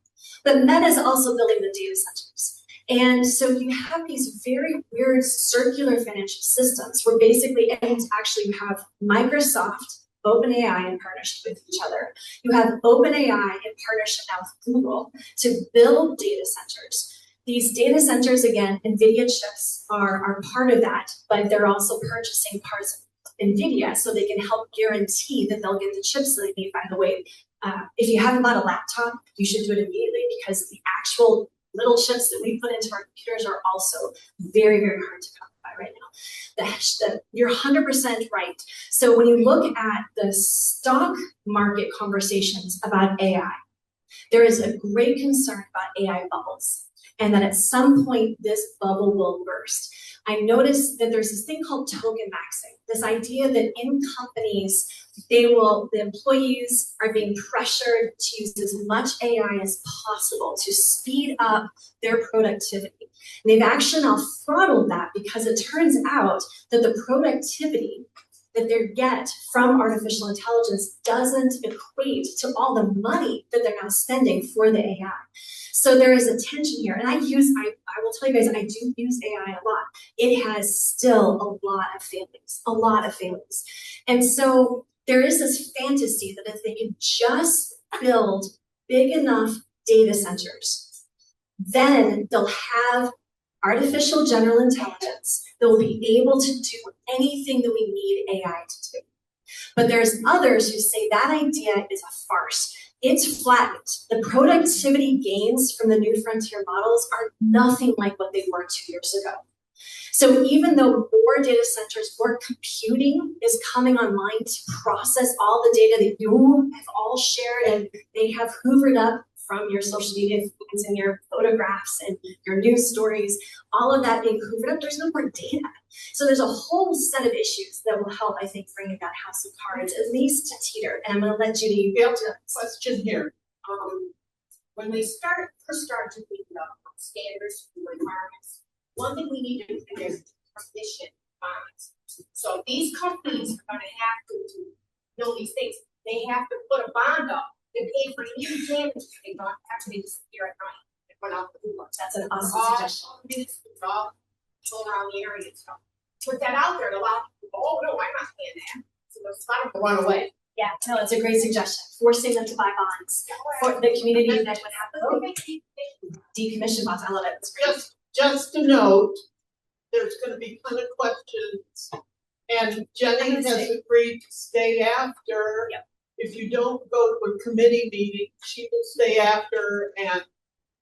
But Meta is also building the data centers. And so you have these very weird circular financial systems where basically, and actually you have Microsoft, OpenAI in partnership with each other. You have OpenAI in partnership now with Google to build data centers. These data centers, again, NVIDIA chips are part of that, but they're also purchasing parts of NVIDIA so they can help guarantee that they'll get the chips that they need. By the way, if you haven't bought a laptop, you should do it immediately because the actual little chips that we put into our computers are also very, very hard to come by right now. You're 100% right. So when you look at the stock market conversations about AI, there is a great concern about AI bubbles, and that at some point this bubble will burst. I noticed that there's this thing called token maxing, this idea that in companies, the employees are being pressured to use as much AI as possible to speed up their productivity. And they've actually now throttled that because it turns out that the productivity that they get from artificial intelligence doesn't equate to all the money that they're now spending for the AI. So there is a tension here, and I will tell you guys, I do use AI a lot. It has still a lot of failings. And so there is this fantasy that if they can just build big enough data centers, then they'll have artificial general intelligence that will be able to do anything that we need AI to do. But there's others who say that idea is a farce. It's flattened. The productivity gains from the new frontier models are nothing like what they were 2 years ago. So even though more data centers, more computing is coming online to process all the data that you have all shared and they have hoovered up from your social media feeds and your photographs and your news stories, all of that being hoovered up, there's no more data. So there's a whole set of issues that will help, I think, bring that house of cards at least to teeter. And I'm going to let Judy
We have a question here.
When we first start to think about standards and requirements, one thing we need to do is transmission bonds. So these companies are going to have to know these things. They have to put a bond up and pay for any damage they don't have to disappear at night. They put out the door.
That's an awesome suggestion.
All around the area and stuff. Put that out there and allow people, oh no, I'm not paying that. So let's let them run away.
Yeah, no, it's a great suggestion. Forcing them to buy bonds for the community that would have to decommission bonds. I love it. It's great.
Just to note, there's going to be ton of questions, and Jenny has agreed to stay after.
Yep.
If you don't go to a committee meeting, she will stay after and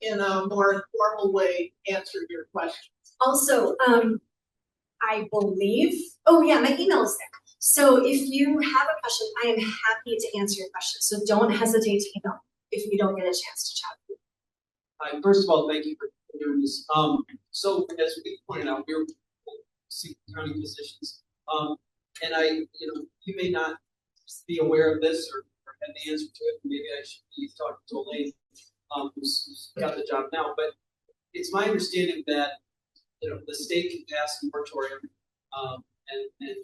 in a more informal way answer your questions.
Also, I believe, oh yeah, my email is there. So if you have a question, I am happy to answer your question. So don't hesitate to email if you don't get a chance to chat.
Hi, first of all, thank you for doing this. So as we pointed out, we're seeking county positions. And you may not be aware of this or have the answer to it. Maybe I should be talking to Elaine, who's got the job now. But it's my understanding that the state can pass a moratorium, and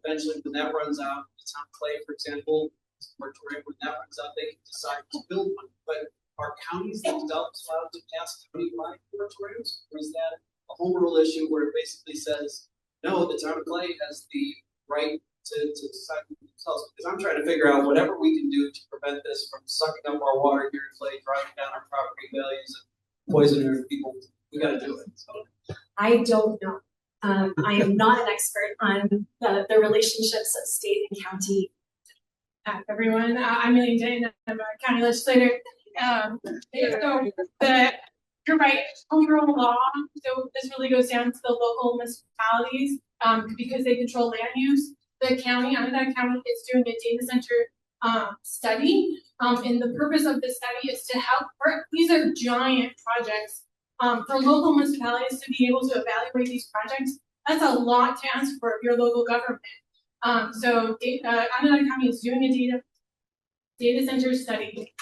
eventually when that runs out, the town of Clay, for example, moratorium, when that runs out, they can decide to build one. But are counties themselves allowed to pass county-wide moratoriums, or is that a home rule issue where it basically says, no, the town of Clay has the right to decide for themselves? Because I'm trying to figure out whatever we can do to prevent this from sucking up our water here in Clay, driving down our property values, and poisoning our people. We got to do it. So.
I don't know. I am not an expert on the relationships of state and county.
Everyone, I'm Elaine Jane. I'm a county legislator. You're right, home rule law. So this really goes down to the local municipalities because they control land use. The county, Onondaga County, is doing a data center study, and the purpose of the study is to help. These are giant projects for local municipalities to be able to evaluate these projects. That's a lot to ask for your local government. So Onondaga County is doing a data center study.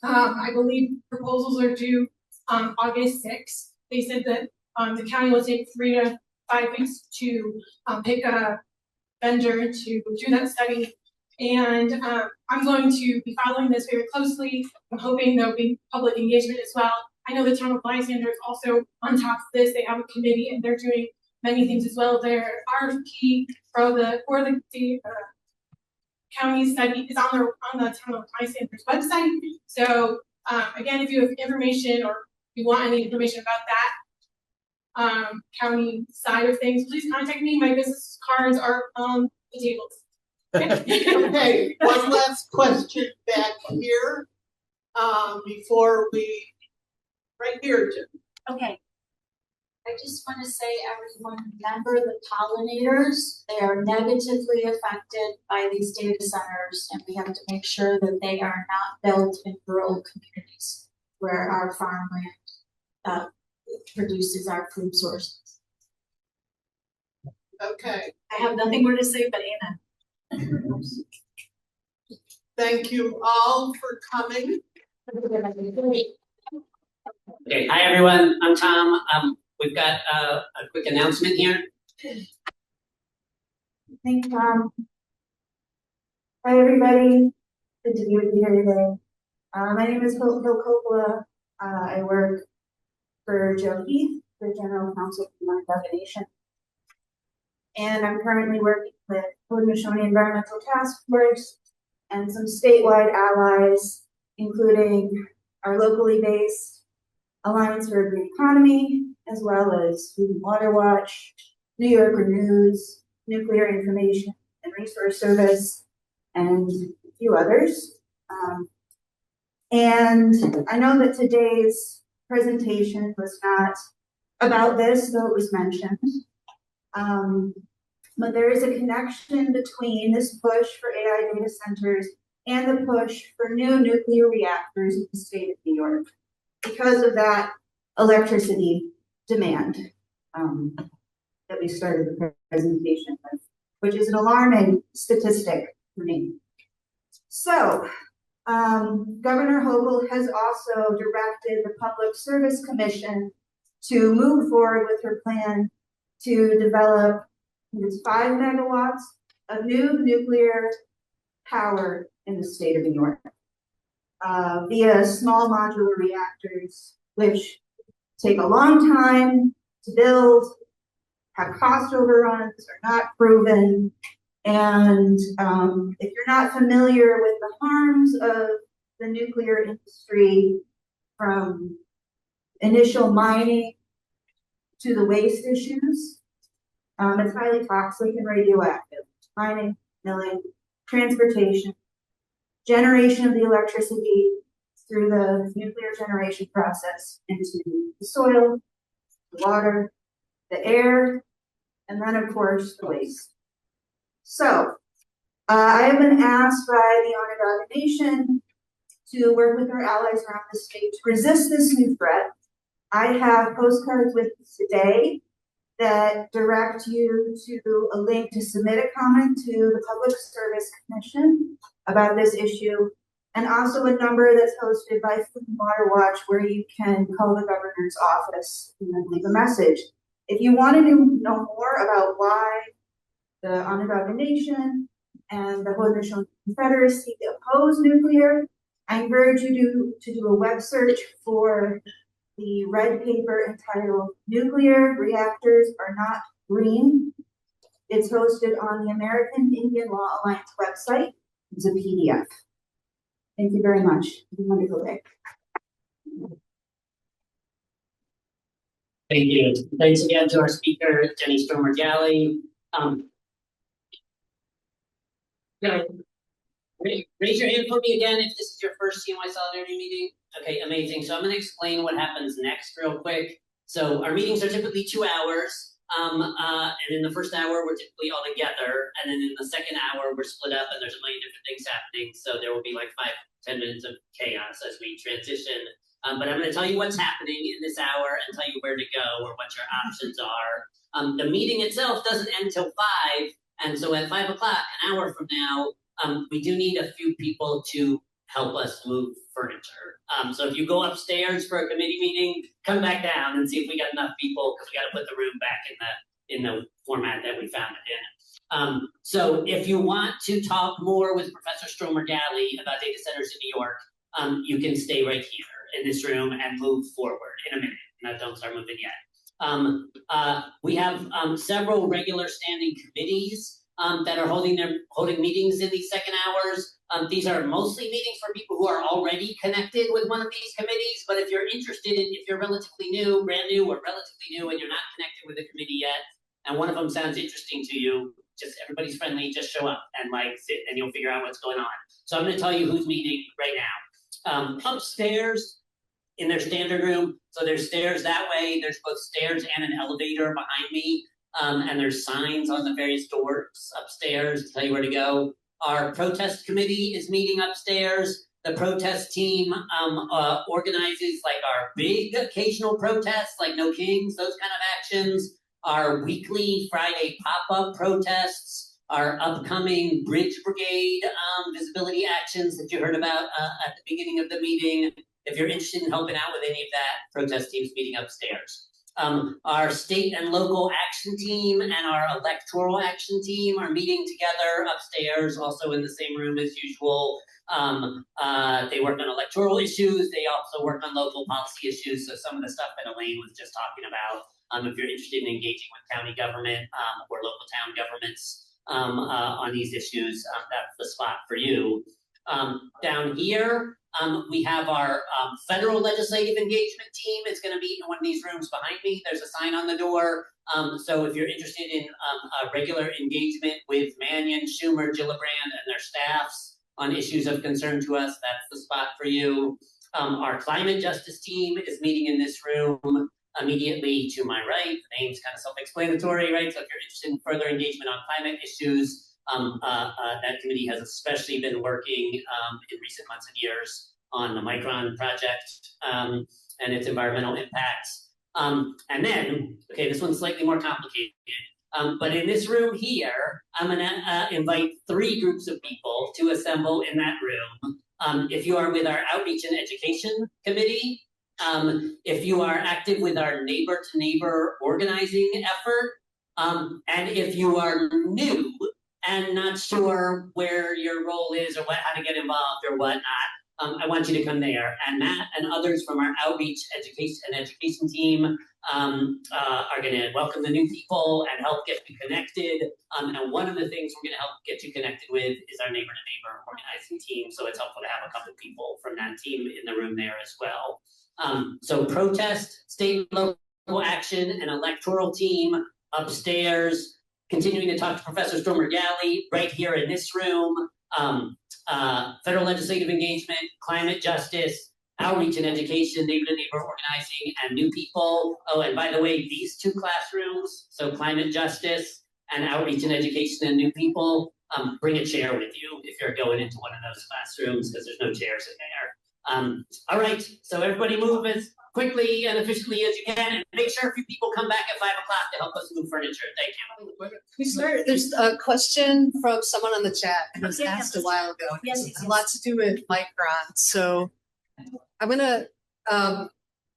I believe proposals are due August 6th. They said that the county will take 3 to 5 weeks to pick a vendor to do that study. And I'm going to be following this very closely. I'm hoping there'll be public engagement as well. I know the town of Lysander is also on top of this. They have a committee and they're doing many things as well. Their RFP for the county study is on the town of Lysander's website. So again, if you have information or you want any information about that county side of things, please contact me. My business cards are on the tables.
Okay, one last question back here, before we, right here, Jim.
Okay. I just want to say, everyone, remember the pollinators. They are negatively affected by these data centers, and we have to make sure that they are not built in rural communities where our farmland produces our food sources.
Okay,
I have nothing more to say, but amen.
thank you all for coming.
Okay, hi everyone, I'm Tom. We've got a quick announcement here.
Thanks, Tom. Hi, everybody. Good to be with you here today. My name is Bill Coppola. I work for Joe Heath, the General Counsel for the Nation. And I'm currently working with Haudenosaunee Environmental Task Force and some statewide allies, including our locally based Alliance for a Green Economy, as well as Food and Water Watch, New Yorker News, Nuclear Information and Resource Service, and a few others. And I know that today's presentation was not about this, though it was mentioned. But there is a connection between this push for AI data centers and the push for new nuclear reactors in the state of New York because of that electricity demand that we started the presentation with, which is an alarming statistic for me. So, Governor Hochul has also directed the Public Service Commission to move forward with her plan to develop 5 megawatts of new nuclear power in the state of New York via small modular reactors, which take a long time to build, have cost overruns, are not proven. And if you're not familiar with the harms of the nuclear industry, from initial mining to the waste issues, it's highly toxic and radioactive. Mining, milling, transportation, generation of the electricity through the nuclear generation process into the soil, the water, the air, and then of course the waste. So, I have been asked by the Onondaga Nation to work with our allies around the state to resist this new threat. I have postcards with us today that direct you to a link to submit a comment to the Public Service Commission about this issue, and also a number that's hosted by Food and Water Watch where you can call the governor's office and leave a message. If you want to know more about why the Onondaga Nation and the Haudenosaunee Confederacy oppose nuclear, I encourage you to do a web search for the red paper entitled "Nuclear Reactors Are Not Green." It's hosted on the American Indian Law Alliance website. It's a PDF. Thank you very much. Have a wonderful day.
Thank you. Thanks again to our speaker, Jennifer Stromer-Galley. Raise your hand for me again if this is your first CNY Solidarity meeting. Okay, amazing. So I'm going to explain what happens next real quick. So our meetings are typically 2 hours. And in the first hour, we're typically all together. And then in the second hour, we're split up and there's a million different things happening. So there will be like 5-10 minutes of chaos as we transition. But I'm going to tell you what's happening in this hour and tell you where to go or what your options are. The meeting itself doesn't end till 5. And so at 5 o'clock, an hour from now, we do need a few people to help us move furniture. So if you go upstairs for a committee meeting, come back down and see if we got enough people, because we got to put the room back in the format that we found it So if you want to talk more with Professor Stromer-Galley about data centers in New York, you can stay right here in this room and move forward in a minute. No, don't start moving yet. We have several regular standing committees that are holding meetings in these second hours. These are mostly meetings for people who are already connected with one of these committees, but if you're interested in, if you're relatively new, brand new, or relatively new, and you're not connected with a committee yet, and one of them sounds interesting to you, just everybody's friendly, just show up and like sit and you'll figure out what's going on. So I'm gonna tell you who's meeting right now. Upstairs in their standard room, so there's stairs that way, there's both stairs and an elevator behind me, and there's signs on the various doors upstairs to tell you where to go. Our protest committee is meeting upstairs. The protest team organizes like our big occasional protests, like No Kings, those kind of actions. Our weekly Friday pop-up protests, our upcoming Bridge Brigade visibility actions that you heard about at the beginning of the meeting. If you're interested in helping out with any of that, protest team's meeting upstairs. Our state and local action team and our electoral action team are meeting together upstairs, also in the same room as usual. They work on electoral issues. They also work on local policy issues. So some of the stuff that Elaine was just talking about, if you're interested in engaging with county government or local town governments on these issues, that's the spot for you. Down here, we have our federal legislative engagement team. It's going to be in one of these rooms behind me. There's a sign on the door. So if you're interested in regular engagement with Mannion, Schumer, Gillibrand, and their staffs on issues of concern to us, that's the spot for you. Our climate justice team is meeting in this room immediately to my right. The name's kind of self-explanatory, right? So if you're interested in further engagement on climate issues, that committee has especially been working in recent months and years on the Micron project and its environmental impacts. And then, okay, this one's slightly more complicated, but in this room here, I'm gonna invite 3 groups of people to assemble in that room. If you are with our Outreach and Education Committee, if you are active with our neighbor-to-neighbor organizing effort, and if you are new and not sure where your role is or how to get involved or whatnot, I want you to come there. And Matt and others from our Outreach Education team are going to welcome the new people and help get you connected. And one of the things we're going to help get you connected with is our neighbor-to-neighbor organizing team. So it's helpful to have a couple of people from that team in the room there as well. So protest, state and local action, and electoral team upstairs, continuing to talk to Professor Stromer-Galley right here in this room. Federal legislative engagement, climate justice, outreach and education, neighbor-to-neighbor organizing, and new people. Oh, and by the way, these 2 classrooms, so climate justice and outreach and education and new people, bring a chair with you if you're going into one of those classrooms, because there's no chairs in there. All right, so everybody move as quickly and efficiently as you can, and make sure a few people come back at 5 o'clock to help us move furniture. Thank you.
There's a question from someone on the chat. It was
Yeah,
asked a while ago.
Yes,
It's a lot to do with Micron. So I'm gonna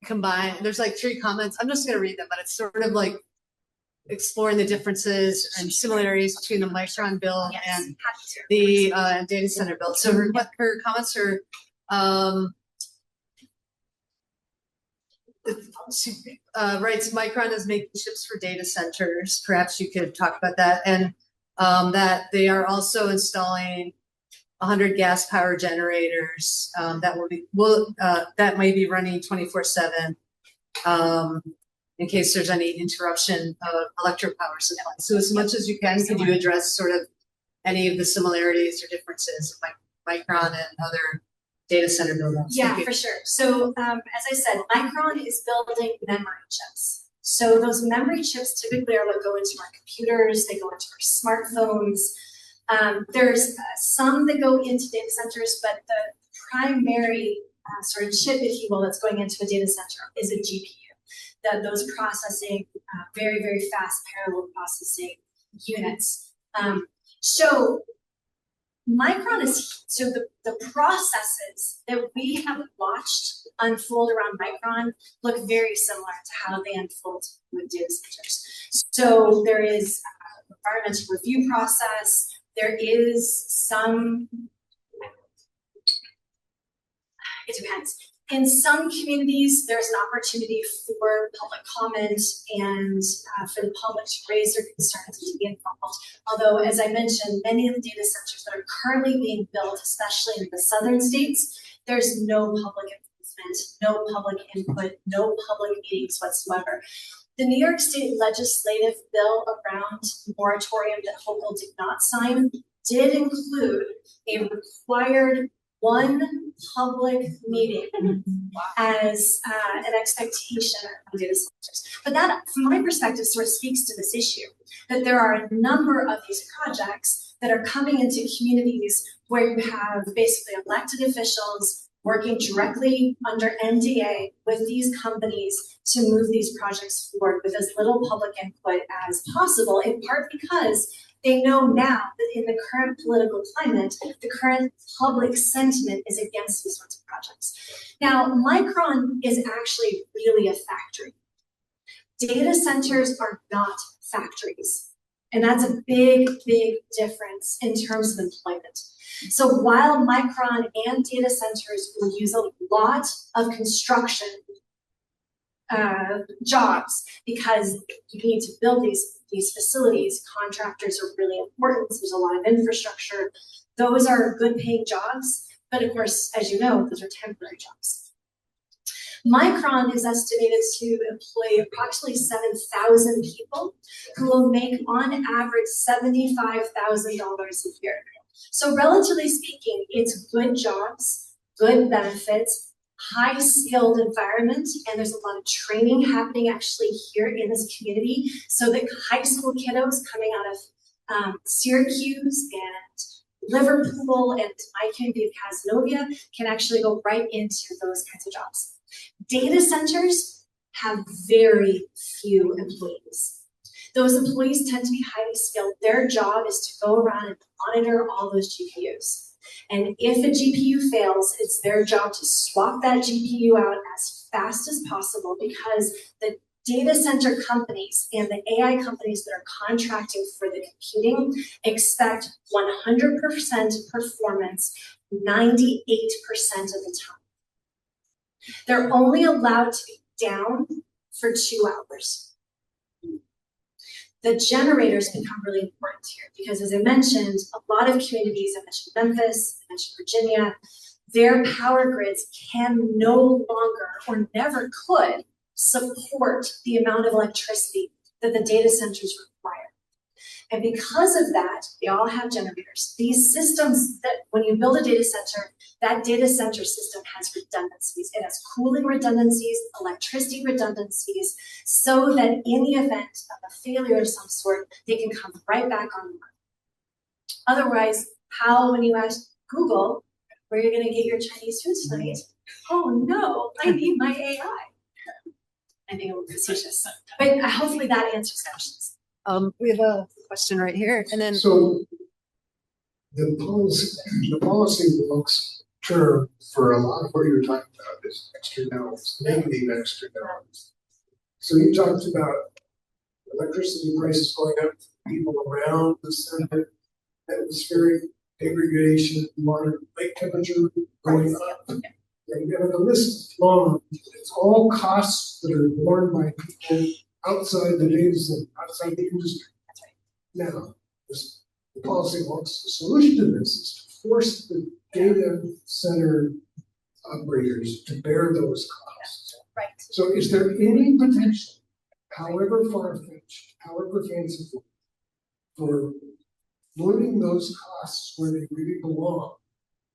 combine. There's like 3 comments. I'm just gonna read them, but it's sort of like exploring the differences and similarities between the Micron bill and the data center bill. So her comments are. Writes Micron is making chips for data centers. Perhaps you could talk about that, and that they are also installing 100 gas power generators that may be running 24/7 in case there's any interruption of electric power supply. So as much as you can you address sort of any of the similarities or differences of Micron and other data center buildings?
Yeah, for sure. So as I said, Micron is building memory chips. So those memory chips typically are what go into our computers, they go into our smartphones. There's some that go into data centers, but the primary sort of chip, if you will, that's going into a data center is a GPU. Those processing very, very fast parallel processing units. So Micron is, so the processes that we have watched unfold around Micron look very similar to how they unfold with data centers. So there is environmental review process. There is some, it depends. In some communities, there's an opportunity for public comment and for the public to raise their concerns and to be involved. Although, as I mentioned, many of the data centers that are currently being built, especially in the southern states, there's no public involvement, no public input, no public meetings whatsoever. The New York State legislative bill around moratorium that Hochul did not sign did include a required one public meeting as an expectation of data centers. But that, from my perspective, sort of speaks to this issue, that there are a number of these projects that are coming into communities where you have basically elected officials working directly under NDA with these companies to move these projects forward with as little public input as possible, in part because they know now that in the current political climate, the current public sentiment is against these sorts of projects. Now, Micron is actually really a factory. Data centers are not factories. And that's a big, big difference in terms of employment. So while Micron and data centers will use a lot of construction jobs because you need to build these facilities, contractors are really important. There's a lot of infrastructure. Those are good paying jobs, but of course, as you know, those are temporary jobs. Micron is estimated to employ approximately 7,000 people who will make on average $75,000 a year. So relatively speaking, it's good jobs, good benefits, high skilled environment, and there's a lot of training happening actually here in this community so that high school kiddos coming out of Syracuse and Liverpool and my community of Casanova can actually go right into those kinds of jobs. Data centers have very few employees. Those employees tend to be highly skilled. Their job is to go around and monitor all those GPUs. And if a GPU fails, it's their job to swap that GPU out as fast as possible because the data center companies and the AI companies that are contracting for the computing expect 100% performance 98% of the time. They're only allowed to be down for 2 hours. The generators become really important here because, as I mentioned, a lot of communities, I mentioned Memphis, I mentioned Virginia, their power grids can no longer or never could support the amount of electricity that the data centers require. And because of that, they all have generators. These systems that when you build a data center, that data center system has redundancies. It has cooling redundancies, electricity redundancies, so that in the event of a failure of some sort, they can come right back online. Otherwise, how, when you ask Google, where you're gonna get your Chinese food tonight? Oh no, I need my AI. I think it was facetious, but hopefully that answers questions.
We have a question right here, and then
So the policy looks term for a lot of what you're talking about is externalities, negative externalities. So you talked about electricity prices going up, people around the center, atmospheric degradation, water, lake temperature going up. And the list is long. It's all costs that are borne by people outside the data center, outside the industry. Now, the policy wants the solution to this is to force the data center operators to bear those costs.
Right.
So is there any potential, however far-fetched, however fanciful, for putting those costs where they really belong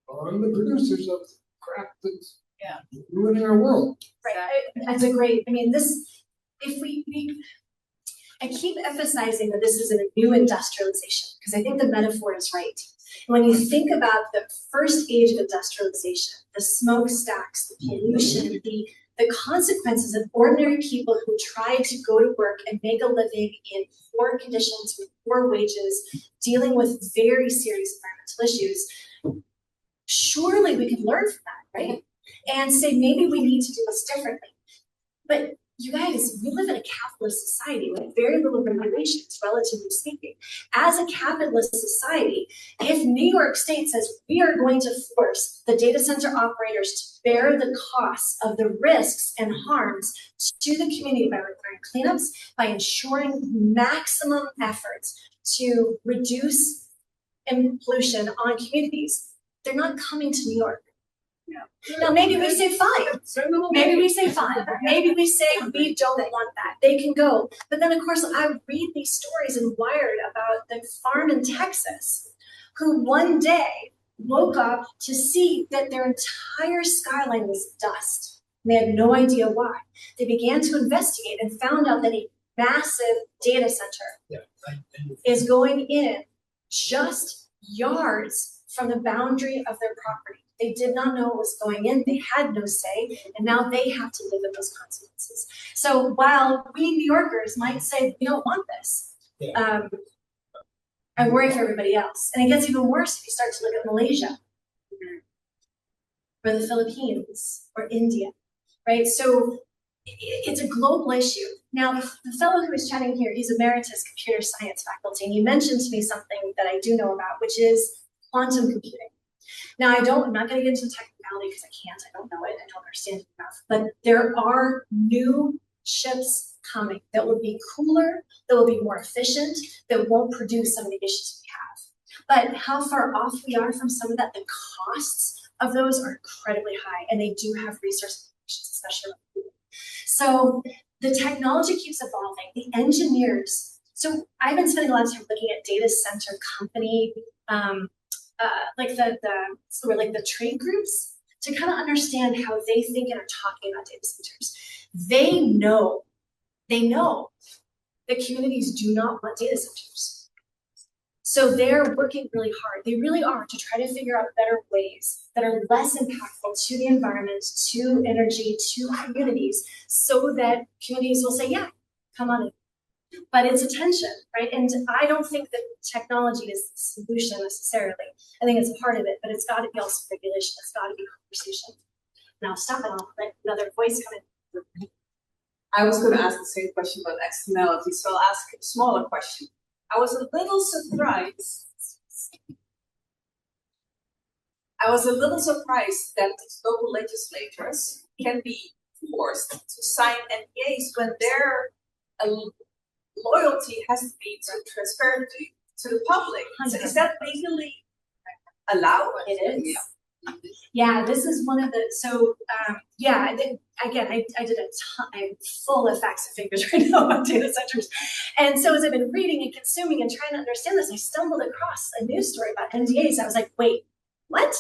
on the producers of crap that's ruining our world?
Right, that's a great, I mean, this, if we I keep emphasizing that this is a new industrialization because I think the metaphor is right. When you think about the first age of industrialization, the smokestacks, the pollution, the consequences of ordinary people who try to go to work and make a living in poor conditions with poor wages, dealing with very serious environmental issues, surely we can learn from that, right? And say maybe we need to do this differently. But you guys, we live in a capitalist society with very little regulations, relatively speaking. As a capitalist society, if New York State says we are going to force the data center operators to bear the costs of the risks and harms to the community by requiring cleanups, by ensuring maximum efforts to reduce pollution on communities, they're not coming to New York. Now, maybe we say fine. Maybe we say fine. Maybe we say we don't want that. They can go. But then, of course, I read these stories in Wired about the farm in Texas who one day woke up to see that their entire skyline was dust. They had no idea why. They began to investigate and found out that a massive data center is going in just yards from the boundary of their property. They did not know what was going in. They had no say, and now they have to live with those consequences. So while we New Yorkers might say we don't want this, I worry for everybody else. And it gets even worse if you start to look at Malaysia, or the Philippines, or India, right? So it's a global issue. Now, the fellow who was chatting here, he's emeritus computer science faculty, and he mentioned to me something that I do know about, which is quantum computing. Now, I'm not going to get into the technicality because I can't, I don't know it, I don't understand it enough, but there are new chips coming that will be cooler, that will be more efficient, that won't produce some of the issues we have. But how far off we are from some of that, the costs of those are incredibly high, and they do have resource limitations, especially with food. So the technology keeps evolving, the engineers, so I've been spending a lot of time looking at data center company, like the trade groups, to kind of understand how they think and are talking about data centers. They know that communities do not want data centers. So they're working really hard. They really are, to try to figure out better ways that are less impactful to the environment, to energy, to communities, so that communities will say, yeah, come on in. But it's a tension, right? And I don't think that technology is the solution necessarily. I think it's part of it, but it's got to be also regulation. It's got to be conversation. Now stop it. I'll let another voice come in.
I was going to ask the same question about externality, so I'll ask a smaller question. I was a little surprised. That local legislators can be forced to sign NDAs when their loyalty has to be to transparency to the public. So is that legally allowed?
It is. Yeah, this is one of the, so yeah, I did a ton, I'm full of facts and figures right now about data centers. And so as I've been reading and consuming and trying to understand this, I stumbled across a news story about NDAs. I was like, wait, what?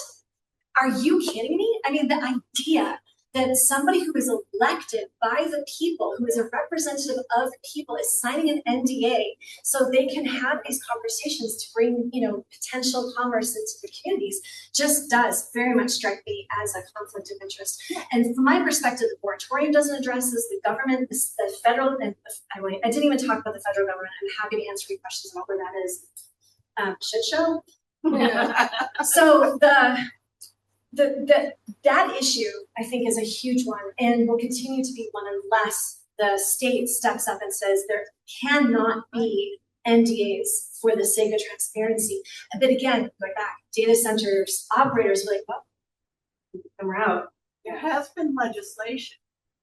Are you kidding me? I mean, the idea that somebody who is elected by the people, who is a representative of the people, is signing an NDA so they can have these conversations to bring, potential commerce into the communities, just does very much strike me as a conflict of interest. And from my perspective, the moratorium doesn't address this. The government, the federal, and I didn't even talk about the federal government. I'm happy to answer your questions about where that is. Shit show. So that issue, I think, is a huge one, and will continue to be one unless the state steps up and says there cannot be NDAs for the sake of transparency. But again, going back, data centers operators are like, well, and we're out.
There has been legislation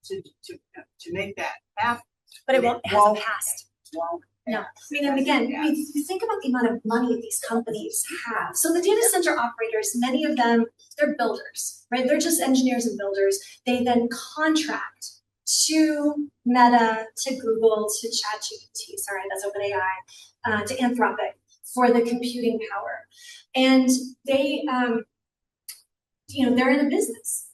to make that happen.
But it hasn't passed. No, I mean, and again, you think about the amount of money these companies have. So the data center operators, many of them, they're builders, right? They're just engineers and builders. They then contract to Meta, to Google, to ChatGPT, sorry, that's OpenAI, to Anthropic for the computing power. And they, they're in a business.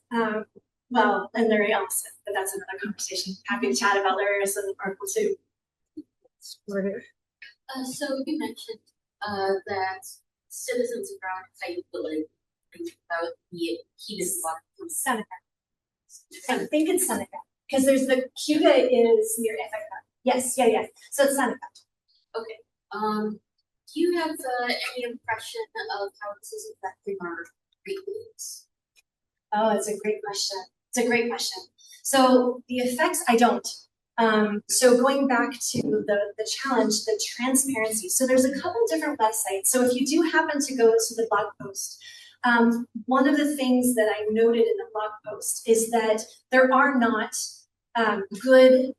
Well, and they're opposite, but that's another conversation. Happy to chat about Larry Ellison article 2.
So you mentioned that citizens around Fayetteville about the heated water from
Seneca. I think it's Seneca, because there's the Cuba is near Ithaca. Yes, yeah. So it's Seneca.
Okay. Do you have any impression of how this is affecting our greenways?
Oh, it's a great question. So the effects, I don't. So going back to the challenge, the transparency. So there's a couple different websites. So if you do happen to go to the blog post, one of the things that I noted in the blog post is that there are not good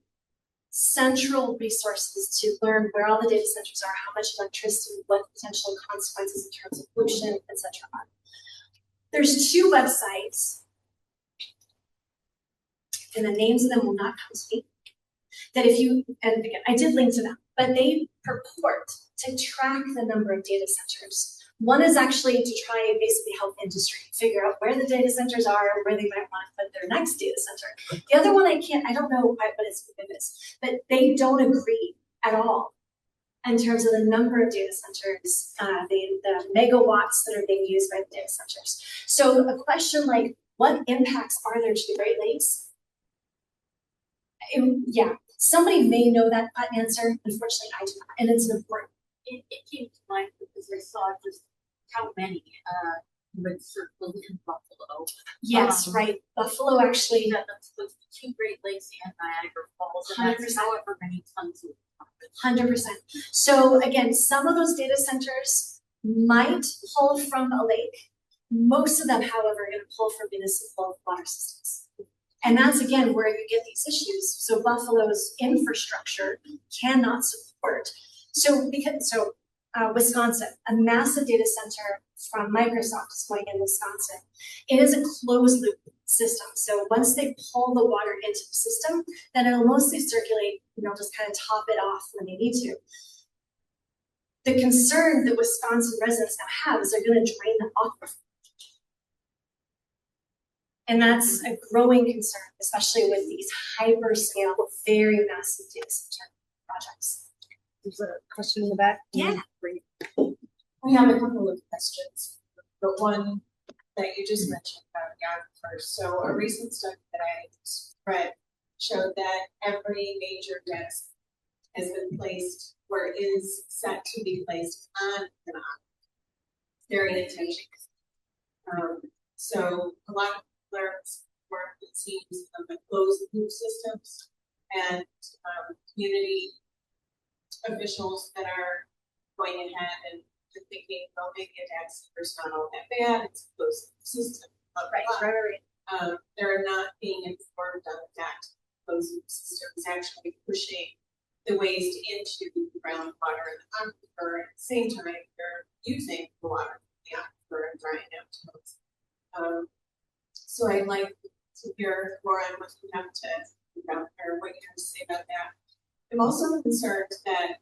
central resources to learn where all the data centers are, how much electricity, what potential consequences in terms of pollution, etc. are. There's 2 websites, and the names of them will not come to me, that if you, and again, I did link to them, but they purport to track the number of data centers. One is actually to try and basically help industry figure out where the data centers are, where they might want to put their next data center. The other one I don't know what its name is, but they don't agree at all in terms of the number of data centers, the megawatts that are being used by the data centers. So a question like, what impacts are there to the Great Lakes? Yeah, somebody may know that answer. Unfortunately, I do not, and it's an important.
It came to mind because I saw just how many would circle in Buffalo.
Yes, right. Buffalo actually.
The 2 Great Lakes and Niagara Falls, and that's
100%.
however many tons of.
100%. So again, some of those data centers might pull from a lake. Most of them, however, are going to pull from municipal water systems. And that's again where you get these issues. So Buffalo's infrastructure cannot support. Wisconsin, a massive data center from Microsoft is going in Wisconsin. It is a closed loop system. So once they pull the water into the system, then it'll mostly circulate, just kind of top it off when they need to. The concern that Wisconsin residents now have is they're going to drain the aquifer. And that's a growing concern, especially with these hyperscale, very massive data center projects.
There's a question in the back.
Yeah.
We have a couple of questions. The one that you just mentioned about first. So a recent study that I read showed that every major desk has been placed or is set to be placed on and off. Very intentional. So a lot of learns work, it seems, of the closed loop systems and community officials that are going ahead and thinking, well, maybe a data center's not all that bad, it's a closed system.
Right.
They're not being informed of that closed loop system is actually pushing the waste into the groundwater and the aquifer. At the same time, they're using the water from the aquifer and drying out tunnels. So I'd like to hear, Laura, what you have to about, or what you have to say about that. I'm also concerned that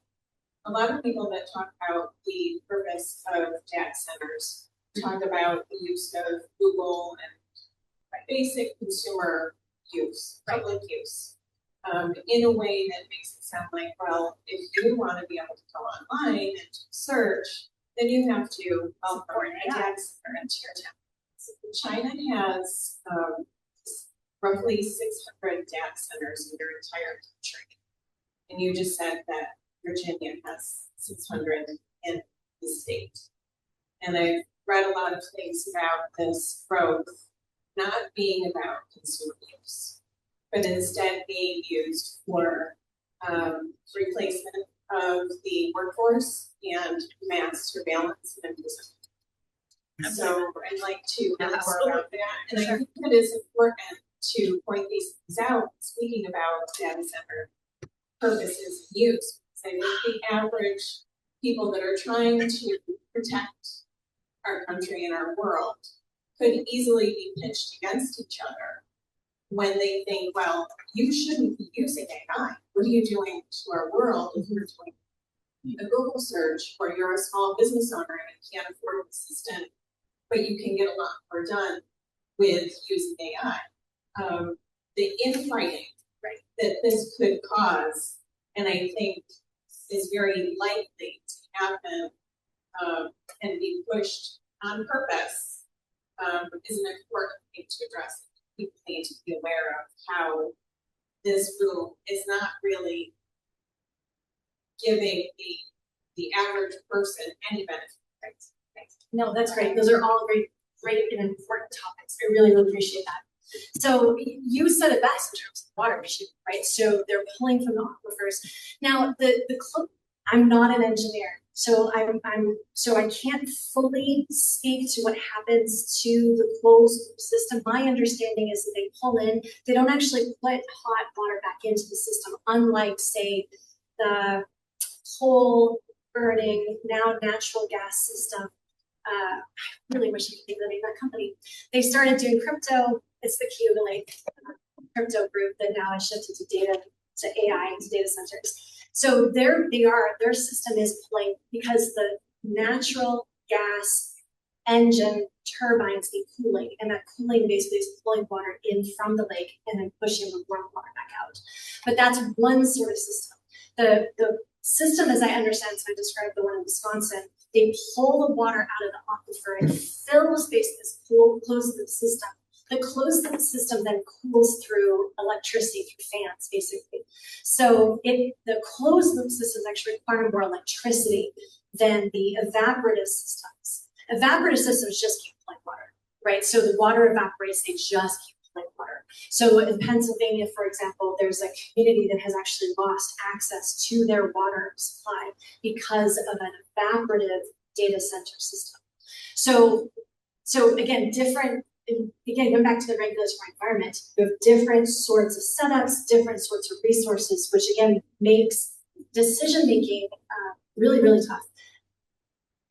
a lot of people that talk about the purpose of data centers talk about the use of Google and basic consumer use, public use, in a way that makes it sound like, well, if you want to be able to go online and search, then you have to support a data center into your town. China has roughly 600 data centers in their entire country. And you just said that Virginia has 600 in the state. And I've read a lot of things about this growth not being about consumer use, but instead being used for replacement of the workforce and mass surveillance and imprisonment. So I'd like to hear more about that. And I think it is important to point these things out, speaking about data center purposes and use. So I think the average people that are trying to protect our country and our world could easily be pitched against each other when they think, well, you shouldn't be using AI. What are you doing to our world if you're doing a Google search, or you're a small business owner and you can't afford an assistant, but you can get a lot more done with using AI. The infighting, right, that this could cause, and I think is very likely to happen and be pushed on purpose, is an important thing to address. People need to be aware of how this boom is not really giving the average person any benefit. Right?
No, that's great. Those are all great and important topics. I really appreciate that. So you said it best in terms of water issue, right? So they're pulling from the aquifers. Now, I'm not an engineer, so I can't fully speak to what happens to the closed loop system. My understanding is that they pull in, they don't actually put hot water back into the system, unlike, say, the coal burning, now natural gas system. I really wish I could think of the name of that company. They started doing crypto. It's the Q crypto group that now has shifted to AI, and to data centers. So their system is pulling because the natural gas engine turbines need cooling, and that cooling basically is pulling water in from the lake and then pushing the warm water back out. But that's one sort of system. The system, as I understand, so I described the one in Wisconsin, they pull the water out of the aquifer and fills basically this closed loop system. The closed loop system then cools through electricity through fans, basically. So the closed loop systems actually require more electricity than the evaporative systems. Evaporative systems just keep pulling water, right? So the water evaporates, they just keep pulling water. So in Pennsylvania, for example, there's a community that has actually lost access to their water supply because of an evaporative data center system. So again, going back to the regulatory environment, you have different sorts of setups, different sorts of resources, which again makes decision-making really, really tough.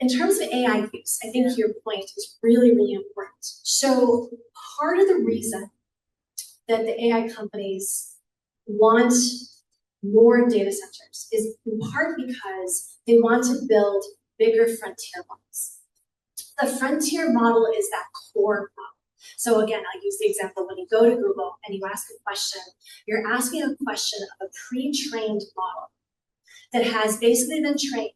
In terms of AI use, I think your point is really, really important. So part of the reason that the AI companies want more data centers is in part because they want to build bigger frontier models. The frontier model is that core model. So again, I'll use the example when you go to Google and you ask a question, you're asking a question of a pre-trained model that has basically been trained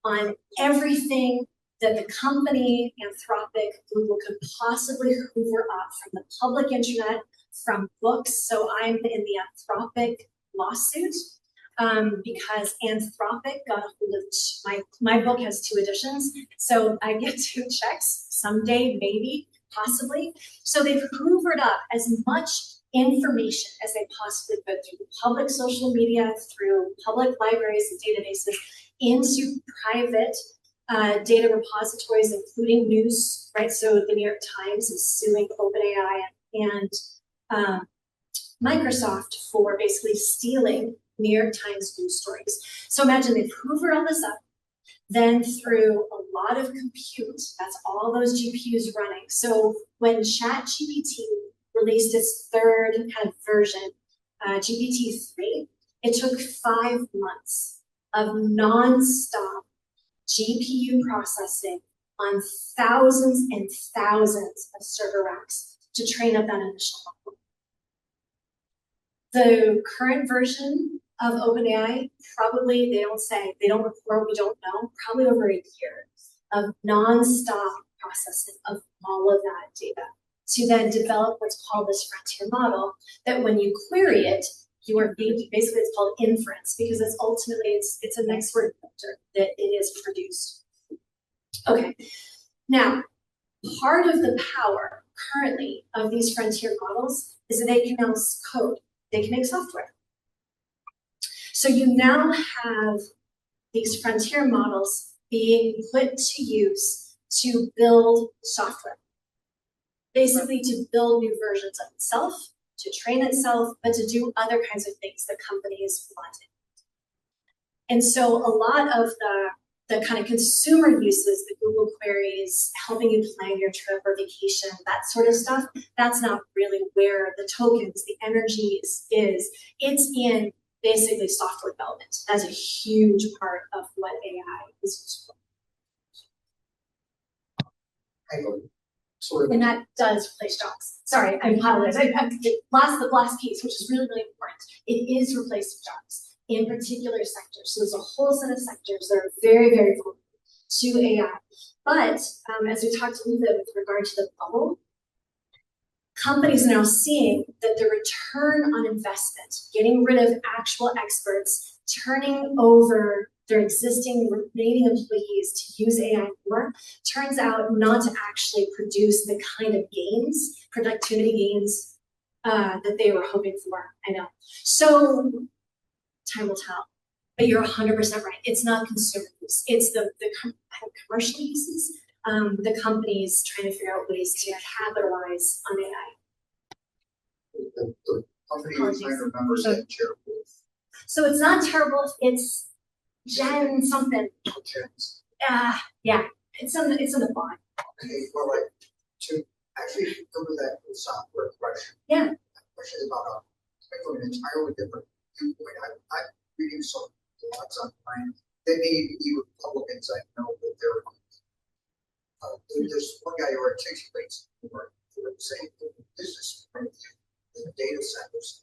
on everything that the company, Anthropic, Google could possibly hoover up from the public internet, from books. So I'm in the Anthropic lawsuit because Anthropic got a hold of my book has 2 editions, so I get 2 checks someday, maybe, possibly. So they've hoovered up as much information as they possibly could through public social media, through public libraries and databases, into private data repositories, including news, right? So the New York Times is suing OpenAI and Microsoft for basically stealing New York Times news stories. So imagine they've hoovered all this up, then through a lot of compute, that's all those GPUs running. So when ChatGPT released its 3rd kind of version, GPT-3, it took 5 months of non-stop GPU processing on thousands and thousands of server racks to train up that initial model. The current version of OpenAI, probably, they don't report, we don't know, probably over a year of non-stop processing of all of that data to then develop what's called this frontier model that when you query it, you are basically, it's called inference because it's ultimately, it's a next word filter that it is produced. Okay, now, part of the power currently of these frontier models is that they can now code, they can make software. So you now have these frontier models being put to use to build software. Basically to build new versions of itself, to train itself, but to do other kinds of things that companies wanted. And so a lot of the kind of consumer uses, the Google queries, helping you plan your trip or vacation, that sort of stuff, that's not really where the tokens, the energy is. It's in basically software development. That's a huge part of what AI is used for. And that does replace jobs. Sorry, I apologize. The last piece, which is really, really important. It is replacing jobs in particular sectors. So there's a whole set of sectors that are very, very vulnerable to AI. But as we talked a little bit with regard to the bubble, companies are now seeing that the return on investment, getting rid of actual experts, turning over their existing remaining employees to use AI more, turns out not to actually produce the kind of gains, productivity gains, that they were hoping for. I know. So time will tell. But you're 100% right. It's not consumer use. It's the commercial uses. The companies trying to figure out ways to capitalize on AI.
The company you're trying to remember is that terrible.
So it's not terrible. It's Jen something.
Chance.
Yeah. It's in the bond.
Okay, well, like, to actually go to that software question.
Yeah.
That question is about from an entirely different viewpoint. I'm reading some blogs online. They may be Republicans. I know that they're. There's one guy who articulates for saying the business point of view, the data centers,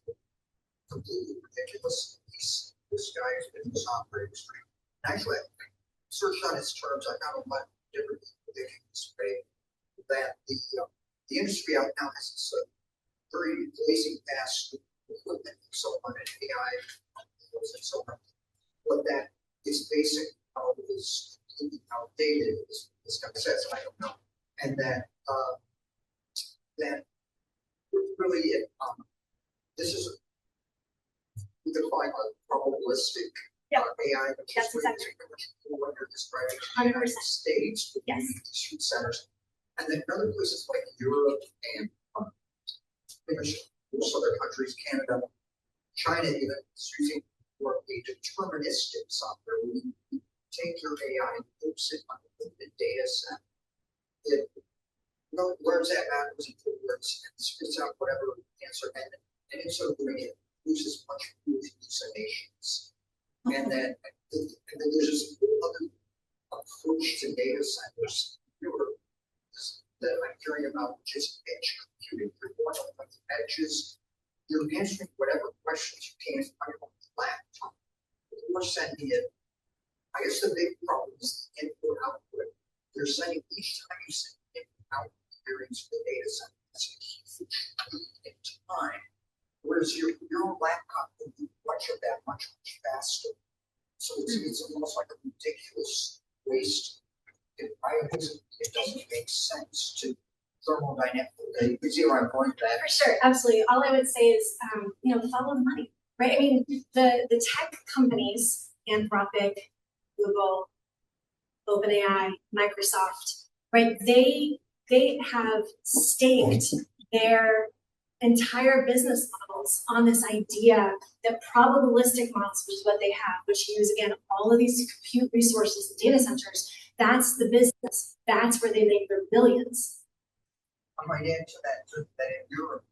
completely ridiculous. This guy has been in this operating stream. Actually, I searched on his terms. I found a lot different ridiculous way that the industry out now has this very blazing fast equipment and so on and AI and so on. But that is basic is outdated, as this guy says, I don't know. And that really this is we define a probabilistic AI, which is what you're describing in the United States with these shoot centers. And then other places like Europe and most other countries, Canada, China even is using more a deterministic software where you take your AI and puts it on the data set. It learns that backwards and forwards and spits out whatever answer, and in so doing it loses much hallucinations. And then there's this other approach to data centers that I'm hearing about, which is edge computing. You're going on the edges, you're answering whatever questions you can on your laptop. You're sending it. I guess the big problem is the input output. You're sending each time you send input output queries to the data center. That's a huge in time. Whereas your own laptop can do much of that much faster. So it's almost like a ridiculous waste. It doesn't make sense to thermodynamically. You see where I'm going with that?
For sure, absolutely. All I would say is, follow the money, right? I mean, the tech companies, Anthropic, Google, OpenAI, Microsoft, right? They have staked their entire business models on this idea that probabilistic models, which is what they have, which use, again, all of these compute resources and data centers, that's the business. That's where they make their billions.
I might add to that, that in Europe,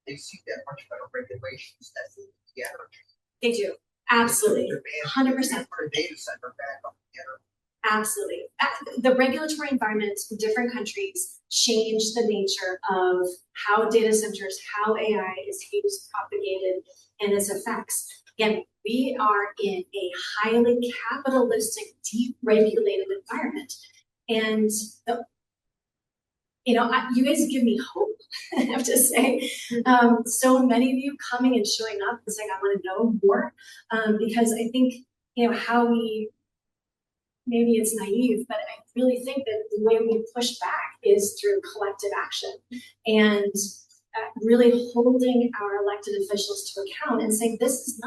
they see that much better regulations that the energy.
They do. Absolutely. 100%.
Put a data center back on the energy.
Absolutely. The regulatory environment in different countries change the nature of how data centers, how AI is used, propagated, and its effects. Again, we are in a highly capitalistic, deregulated environment. And, you guys give me hope, I have to say. So many of you coming and showing up and saying, I want to know more, because I think, how we, maybe it's naive, but I really think that the way we push back is through collective action and really holding our elected officials to account and saying, this is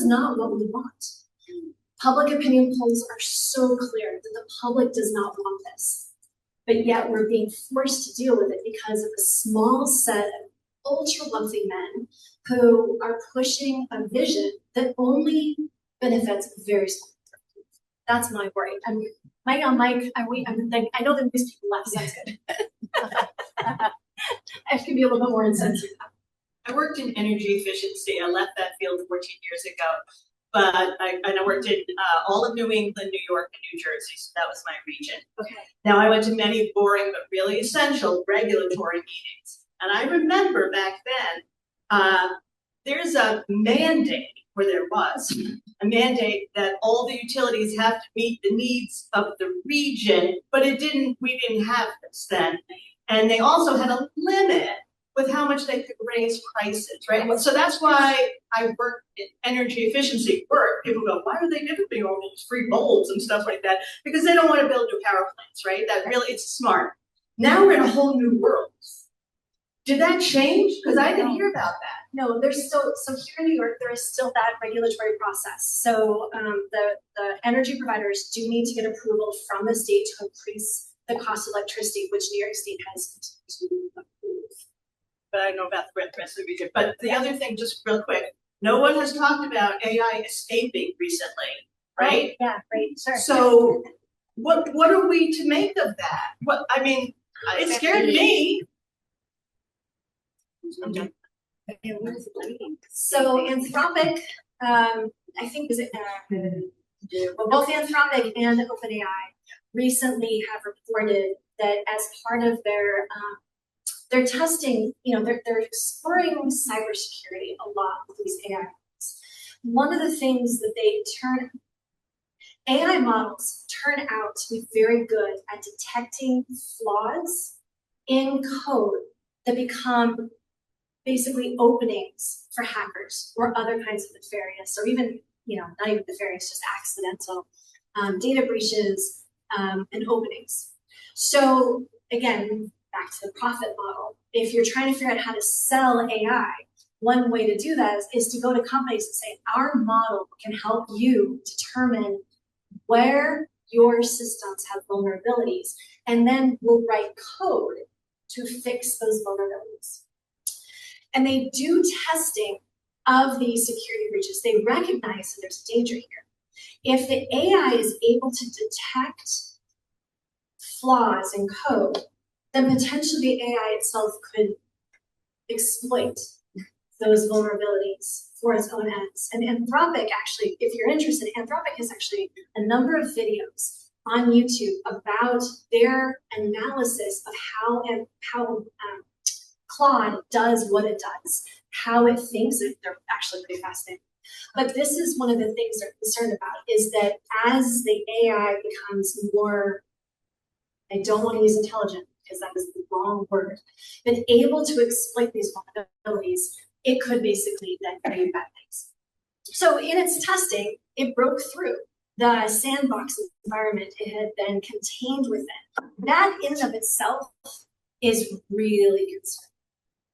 not what we want. Public opinion polls are so clear that the public does not want this, but yet we're being forced to deal with it because of a small set of ultra wealthy men who are pushing a vision that only benefits very small. That's my worry. I'm Mike on Mike. I know the news people left, so that's good. I can be a little bit more insensitive.
I worked in energy efficiency. I left that field 14 years ago, but I worked in all of New England, New York, and New Jersey. So that was my region. Okay. Now I went to many boring but really essential regulatory meetings, and I remember back then there's a mandate. Where there was a mandate that all the utilities have to meet the needs of the region, but we didn't have this then. And they also had a limit with how much they could raise prices, right? So that's why I work in energy efficiency work. People go, why are they giving me all these free bulbs and stuff like that? Because they don't want to build new power plants, right? That really, it's smart. Now we're in a whole new world. Did that change? Because I didn't hear about that.
No, there's still, so here in New York, there is still that regulatory process. So the energy providers do need to get approval from the state to increase the cost of electricity, which New York State has to approve.
But I don't know about the rest of the region. But the other thing, just real quick, no one has talked about AI escaping recently, right?
Oh, yeah, right, sure.
So what are we to make of that? What, I mean, it scared me.
So Anthropic, I think is it, well, both Anthropic and OpenAI recently have reported that as part of their testing, they're exploring cybersecurity a lot with these AI models. One of the things that AI models turn out to be very good at detecting flaws in code that become basically openings for hackers or other kinds of nefarious, or even, not even nefarious, just accidental data breaches and openings. So again, back to the profit model. If you're trying to figure out how to sell AI, one way to do that is to go to companies and say, our model can help you determine where your systems have vulnerabilities, and then we'll write code to fix those vulnerabilities. And they do testing of these security breaches. They recognize that there's danger here. If the AI is able to detect flaws in code, then potentially the AI itself could exploit those vulnerabilities for its own ends. And Anthropic, actually, if you're interested, Anthropic has actually a number of videos on YouTube about their analysis of how Claude does what it does, how it thinks. They're actually pretty fascinating. But this is one of the things they're concerned about, is that as the AI becomes more, I don't want to use intelligent because that is the wrong word, but able to exploit these vulnerabilities, it could basically then create bad things. So in its testing, it broke through the sandbox environment it had been contained within. That in and of itself is really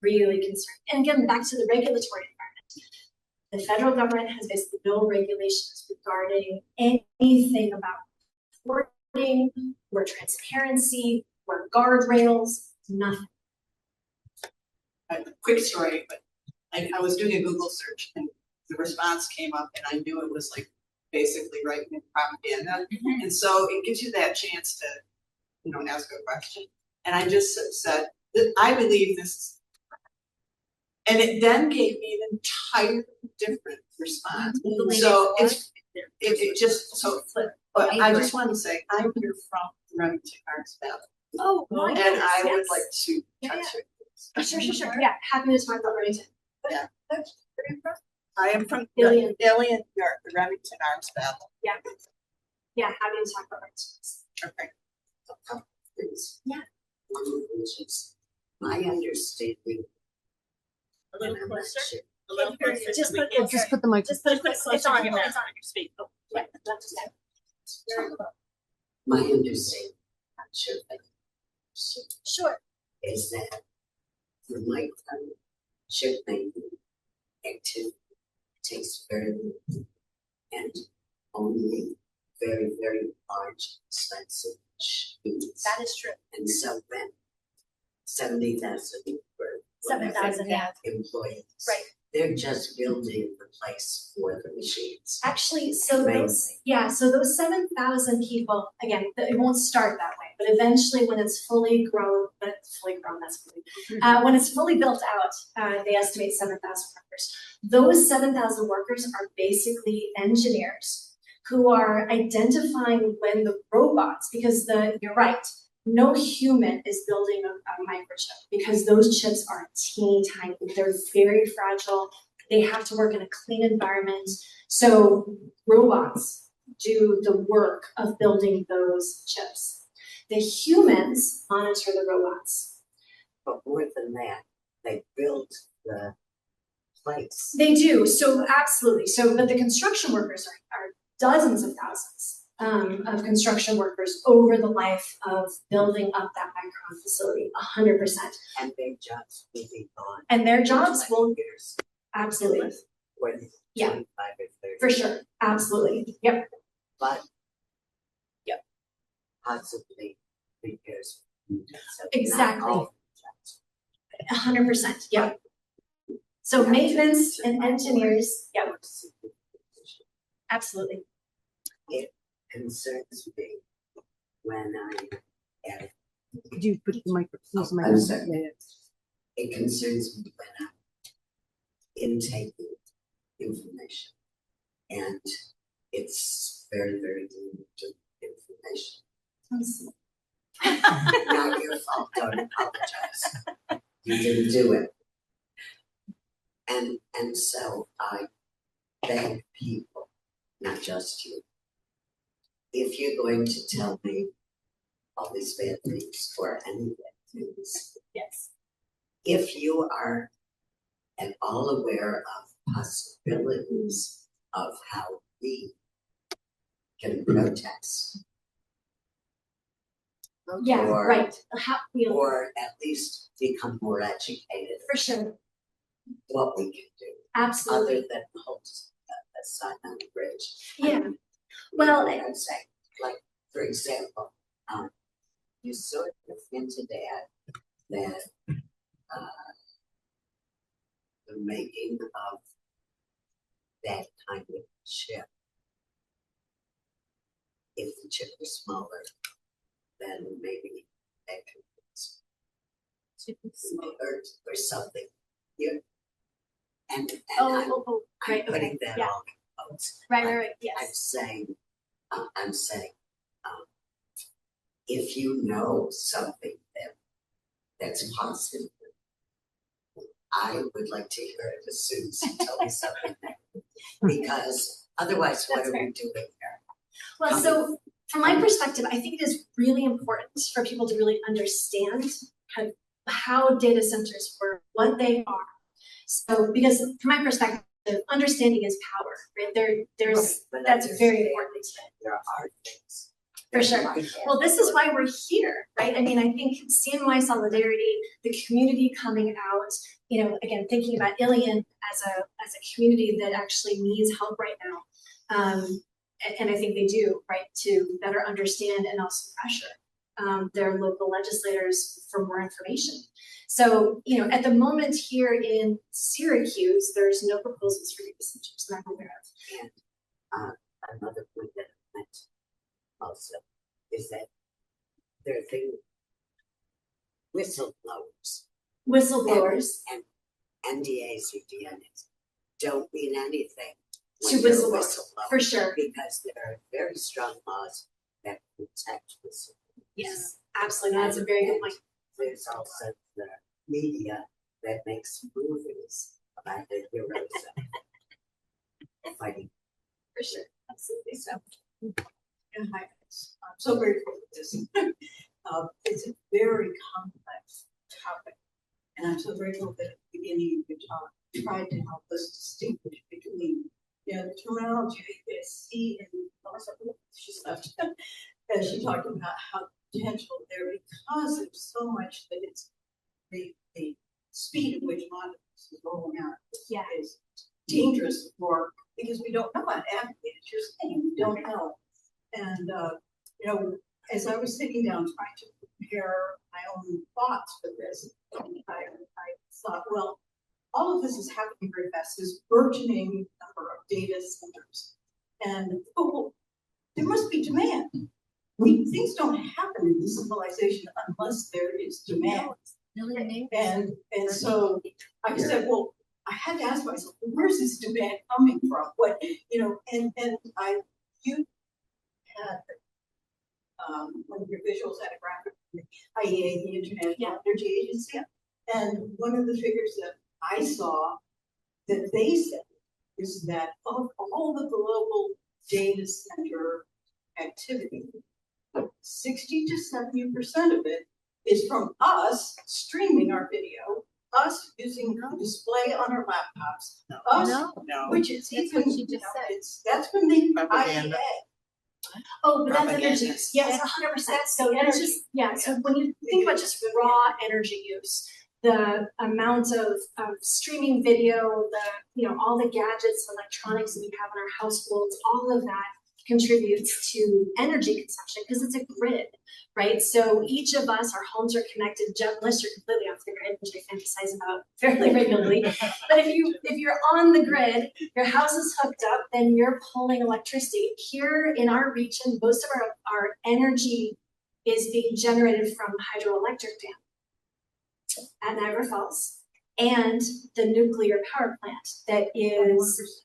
concerning. And again, back to the regulatory environment. The federal government has basically no regulations regarding anything about reporting or transparency or guardrails, nothing.
A quick story, but I was doing a Google search and the response came up and I knew it was like basically right-wing propaganda. And so it gives you that chance to, ask a question. And I just said, I believe this. And it then gave me an entirely different response. So it just so flipped. But I just want to say, I'm here from Remington Arts Valley.
Oh,
and I would like to touch it.
Sure. Yeah, happy to talk about Remington.
Yeah.
Where are you from?
I am from
Ilion,
New York, the Remington Arts Valley.
Yeah, happy to talk about Remington.
Okay.
Yeah.
One of which is my understanding.
A little closer.
Just
put the mic.
Just put it closer. It's on your speak. Oh, yeah.
My understanding, I'm sure that
Sure.
is that the micro chip making activity takes very little and only very, very large expensive machines.
That is true.
And so then 70,000
$7,000, yeah.
employees.
Right.
They're just building the place for the machines.
Actually, so
Mainly.
those 7,000 people, again, it won't start that way, but eventually when it's fully grown, when it's fully built out, they estimate 7,000 workers. Those 7,000 workers are basically engineers who are identifying when the robots, because you're right, no human is building a microchip because those chips are teeny tiny. They're very fragile. They have to work in a clean environment. So robots do the work of building those chips. The humans monitor the robots.
But more than that, they built the place.
They do. So absolutely. So, but the construction workers are dozens of thousands. of construction workers over the life of building up that Micron facility, 100%.
And their jobs will be gone.
And their jobs
in
will,
years,
absolutely,
when
Yeah.
25 or 30.
for sure, absolutely, yep.
But.
Yep.
Possibly repairs. So not
Exactly.
all jobs.
100%, yep. So maintenance and engineers, yep, absolutely.
It concerns me when I am.
Could you put the microphone?
I'm sorry. It concerns me when I'm intaking information. And it's very, very limited information. Not your fault, don't apologize. You didn't do it. And so I beg people, not just you, if you're going to tell me all these bad things or any bad things,
yes,
if you are at all aware of possibilities of how we can protest,
yeah,
or,
right, how,
or at least become more educated
for sure,
what we can do,
absolutely.
other than hold a sign on the bridge.
Yeah.
Well, I'm saying, like, for example, you sort of hinted at that the making of that kind of chip, if the chip was smaller, then maybe that could or something. Yeah. And I'm
right,
putting
okay,
that
yeah.
all in quotes.
Right, yes.
I'm saying, if you know something that's positive, I would like to hear it as soon as you tell me something because otherwise, what are we doing here?
Well, so from my perspective, I think it is really important for people to really understand kind of how data centers work, what they are. So, because from my perspective, understanding is power, right? There's
Right,
that's very important.
There are things.
For sure. Well, this is why we're here, right? I mean, I think CNY solidarity, the community coming out, you know, again, thinking about Ilion as a community that actually needs help right now. And I think they do, right, to better understand and also pressure their local legislators for more information. So, you know, at the moment here in Syracuse, there's no proposals for data centers that I'm aware of.
And another point that I meant also is that there are things, whistleblowers. And NDAs or DNAs don't mean anything
To
when you're a
whistleblower, for sure.
Because there are very strong laws that protect whistleblowers.
Yes, absolutely. That's a very good point.
There's also the media that makes movies about the heroes of fighting.
For sure, absolutely. So,
And hi, I'm so grateful for this. It's a very complex topic, and I'm so grateful that at the beginning you tried to help us distinguish between, you know, the terminology that see and she's left. As she talked about how potential there, because there's so much that it's the speed at which modern is rolling out is dangerous for, because we don't know what happened. It's your thing, we don't know. And you know, as I was sitting down trying to prepare my own thoughts for this, I thought, well, all of this is happening very fast, this burgeoning number of data centers. And there must be demand. Things don't happen in civilization unless there is demand. And so I said, well, I had to ask myself, where's this demand coming from? What, you know, and you had one of your visuals had a graphic from the IEA, the International Energy Agency, and one of the figures that I saw that they said is that of all the global data center activity, 60 to 70% of it is from us streaming our video, us using display on our laptops, which is
That's
even,
what she just said.
that's when the
Propaganda.
IEA
Oh, but that's
Propaganda.
energy use. Yes, 100%. So it's just, yeah, so when you think about just raw energy use, the amount of streaming video, all the gadgets, electronics that we have in our households, all of that contributes to energy consumption because it's a grid, right? So each of us, our homes are connected, unless you're completely off the grid, which I fantasize about fairly regularly. But if you're on the grid, your house is hooked up, then you're pulling electricity. Here in our region, most of our energy is being generated from hydroelectric dam at Niagara Falls and the nuclear power plant that is,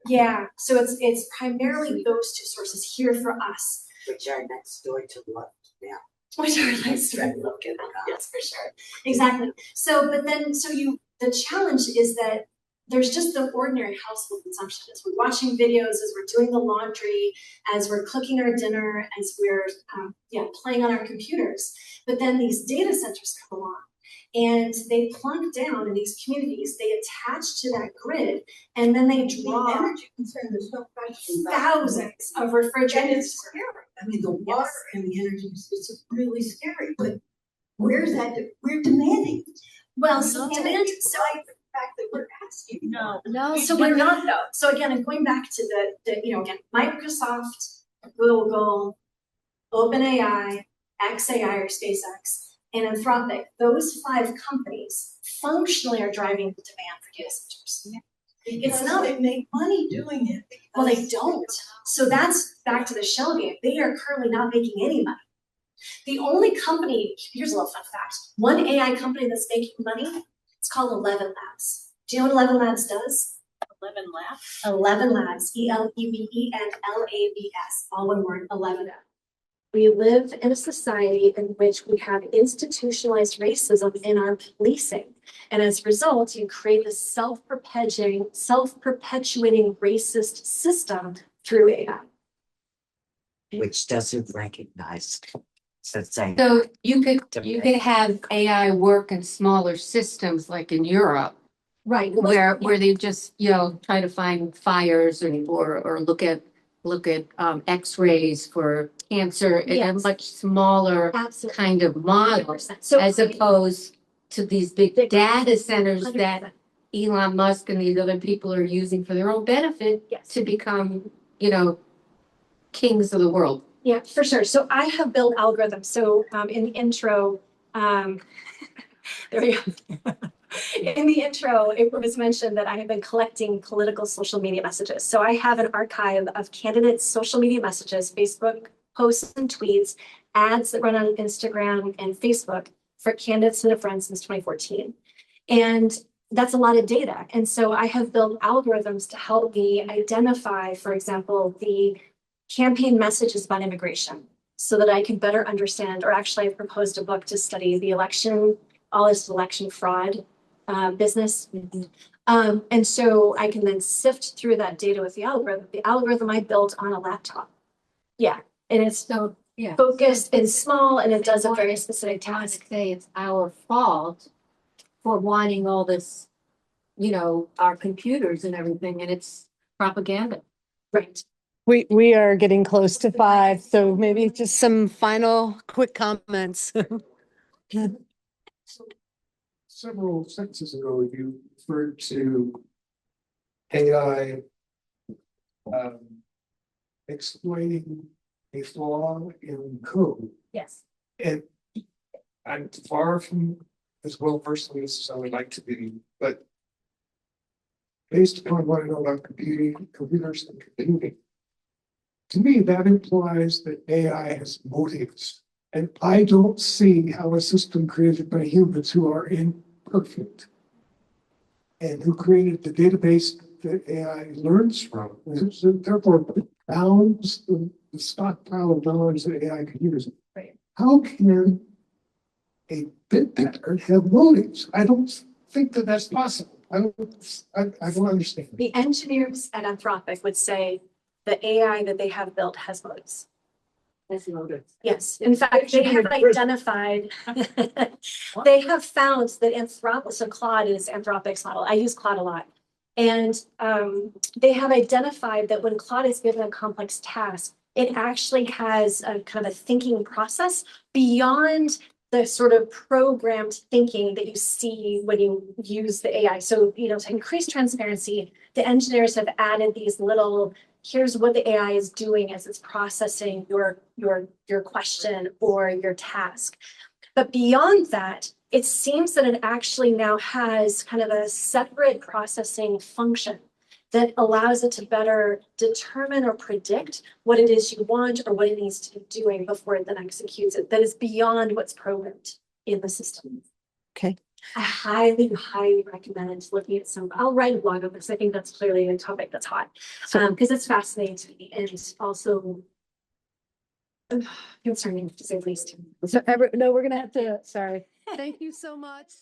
yeah, so it's primarily those two sources here for us.
Which are next door to love now.
Which are next door to love, yes, for sure. Exactly. So, the challenge is that there's just the ordinary household consumption. As we're watching videos, as we're doing the laundry, as we're cooking our dinner, as we're playing on our computers. But then these data centers come along and they plunk down in these communities, they attach to that grid, and then they draw
energy concern, there's no question about
thousands of refrigerators.
And it's scary. I mean, the water and the energy is really scary, but where's that, we're demanding.
Well, so demand, so
the fact that we're asking.
No, so we're not though. So again, I'm going back to again, Microsoft, Google, OpenAI, XAI or SpaceX, and Anthropic, those 5 companies functionally are driving the demand for data centers. It's not,
they make money doing it.
Well, they don't. So that's back to the shell game. They are currently not making any money. The only company, here's a little fun fact, one AI company that's making money, it's called 11 Labs. Do you know what 11 Labs does?
11 Labs?
11 Labs, ELEVENLABS, all one word, 11. We live in a society in which we have institutionalized racism in our policing. And as a result, you create this self-perpetuating racist system through AI.
Which doesn't recognize. So
you could have AI work in smaller systems like in Europe.
Right.
Where they just, try to find fires or look at X-rays for cancer in a much smaller kind of model, as opposed to these big data centers 100%. That Elon Musk and these other people are using for their own benefit to become, kings of the world.
Yeah, for sure. So I have built algorithms. So in the intro, there we go. In the intro, it was mentioned that I have been collecting political social media messages. So I have an archive of candidates' social media messages, Facebook posts and tweets, ads that run on Instagram and Facebook for candidates that have run since 2014. And that's a lot of data. And so I have built algorithms to help me identify, for example, the campaign messages about immigration so that I can better understand, or actually I've proposed a book to study the election, all this election fraud business. And so I can then sift through that data with the algorithm. The algorithm I built on a laptop. Yeah. And it's so focused and small, and it does a very specific task.
Say it's our fault for wanting all this, our computers and everything, and it's propaganda.
Right.
We are getting close to 5, so maybe just some final quick comments.
Several sentences ago, you referred to AI exploiting a flaw in code.
Yes.
And I'm far from as well versed in this as I would like to be, but based upon what I know about computers and computing, to me, that implies that AI has motives. And I don't see how a system created by humans who are imperfect and who created the database that AI learns from, so therefore bounds the stockpile of knowledge that AI can use.
Right.
How can a bit pattern have motives? I don't think that that's possible. I don't understand.
The engineers at Anthropic would say the AI that they have built has motives.
Has motives.
Yes. In fact, they have identified, they have found that Anthropic, so Claude is Anthropic's model. I use Claude a lot. And they have identified that when Claude is given a complex task, it actually has a kind of a thinking process beyond the sort of programmed thinking that you see when you use the AI. So, to increase transparency, the engineers have added these little, here's what the AI is doing as it's processing your question or your task. But beyond that, it seems that it actually now has kind of a separate processing function that allows it to better determine or predict what it is you want or what it needs to be doing before it then executes it. That is beyond what's programmed in the system.
Okay.
I highly, highly recommend looking at some. I'll write a blog on this. I think that's clearly a topic that's hot because it's fascinating to me and also concerning to say the least.
So, no, we're gonna have to. Sorry. Thank you so much.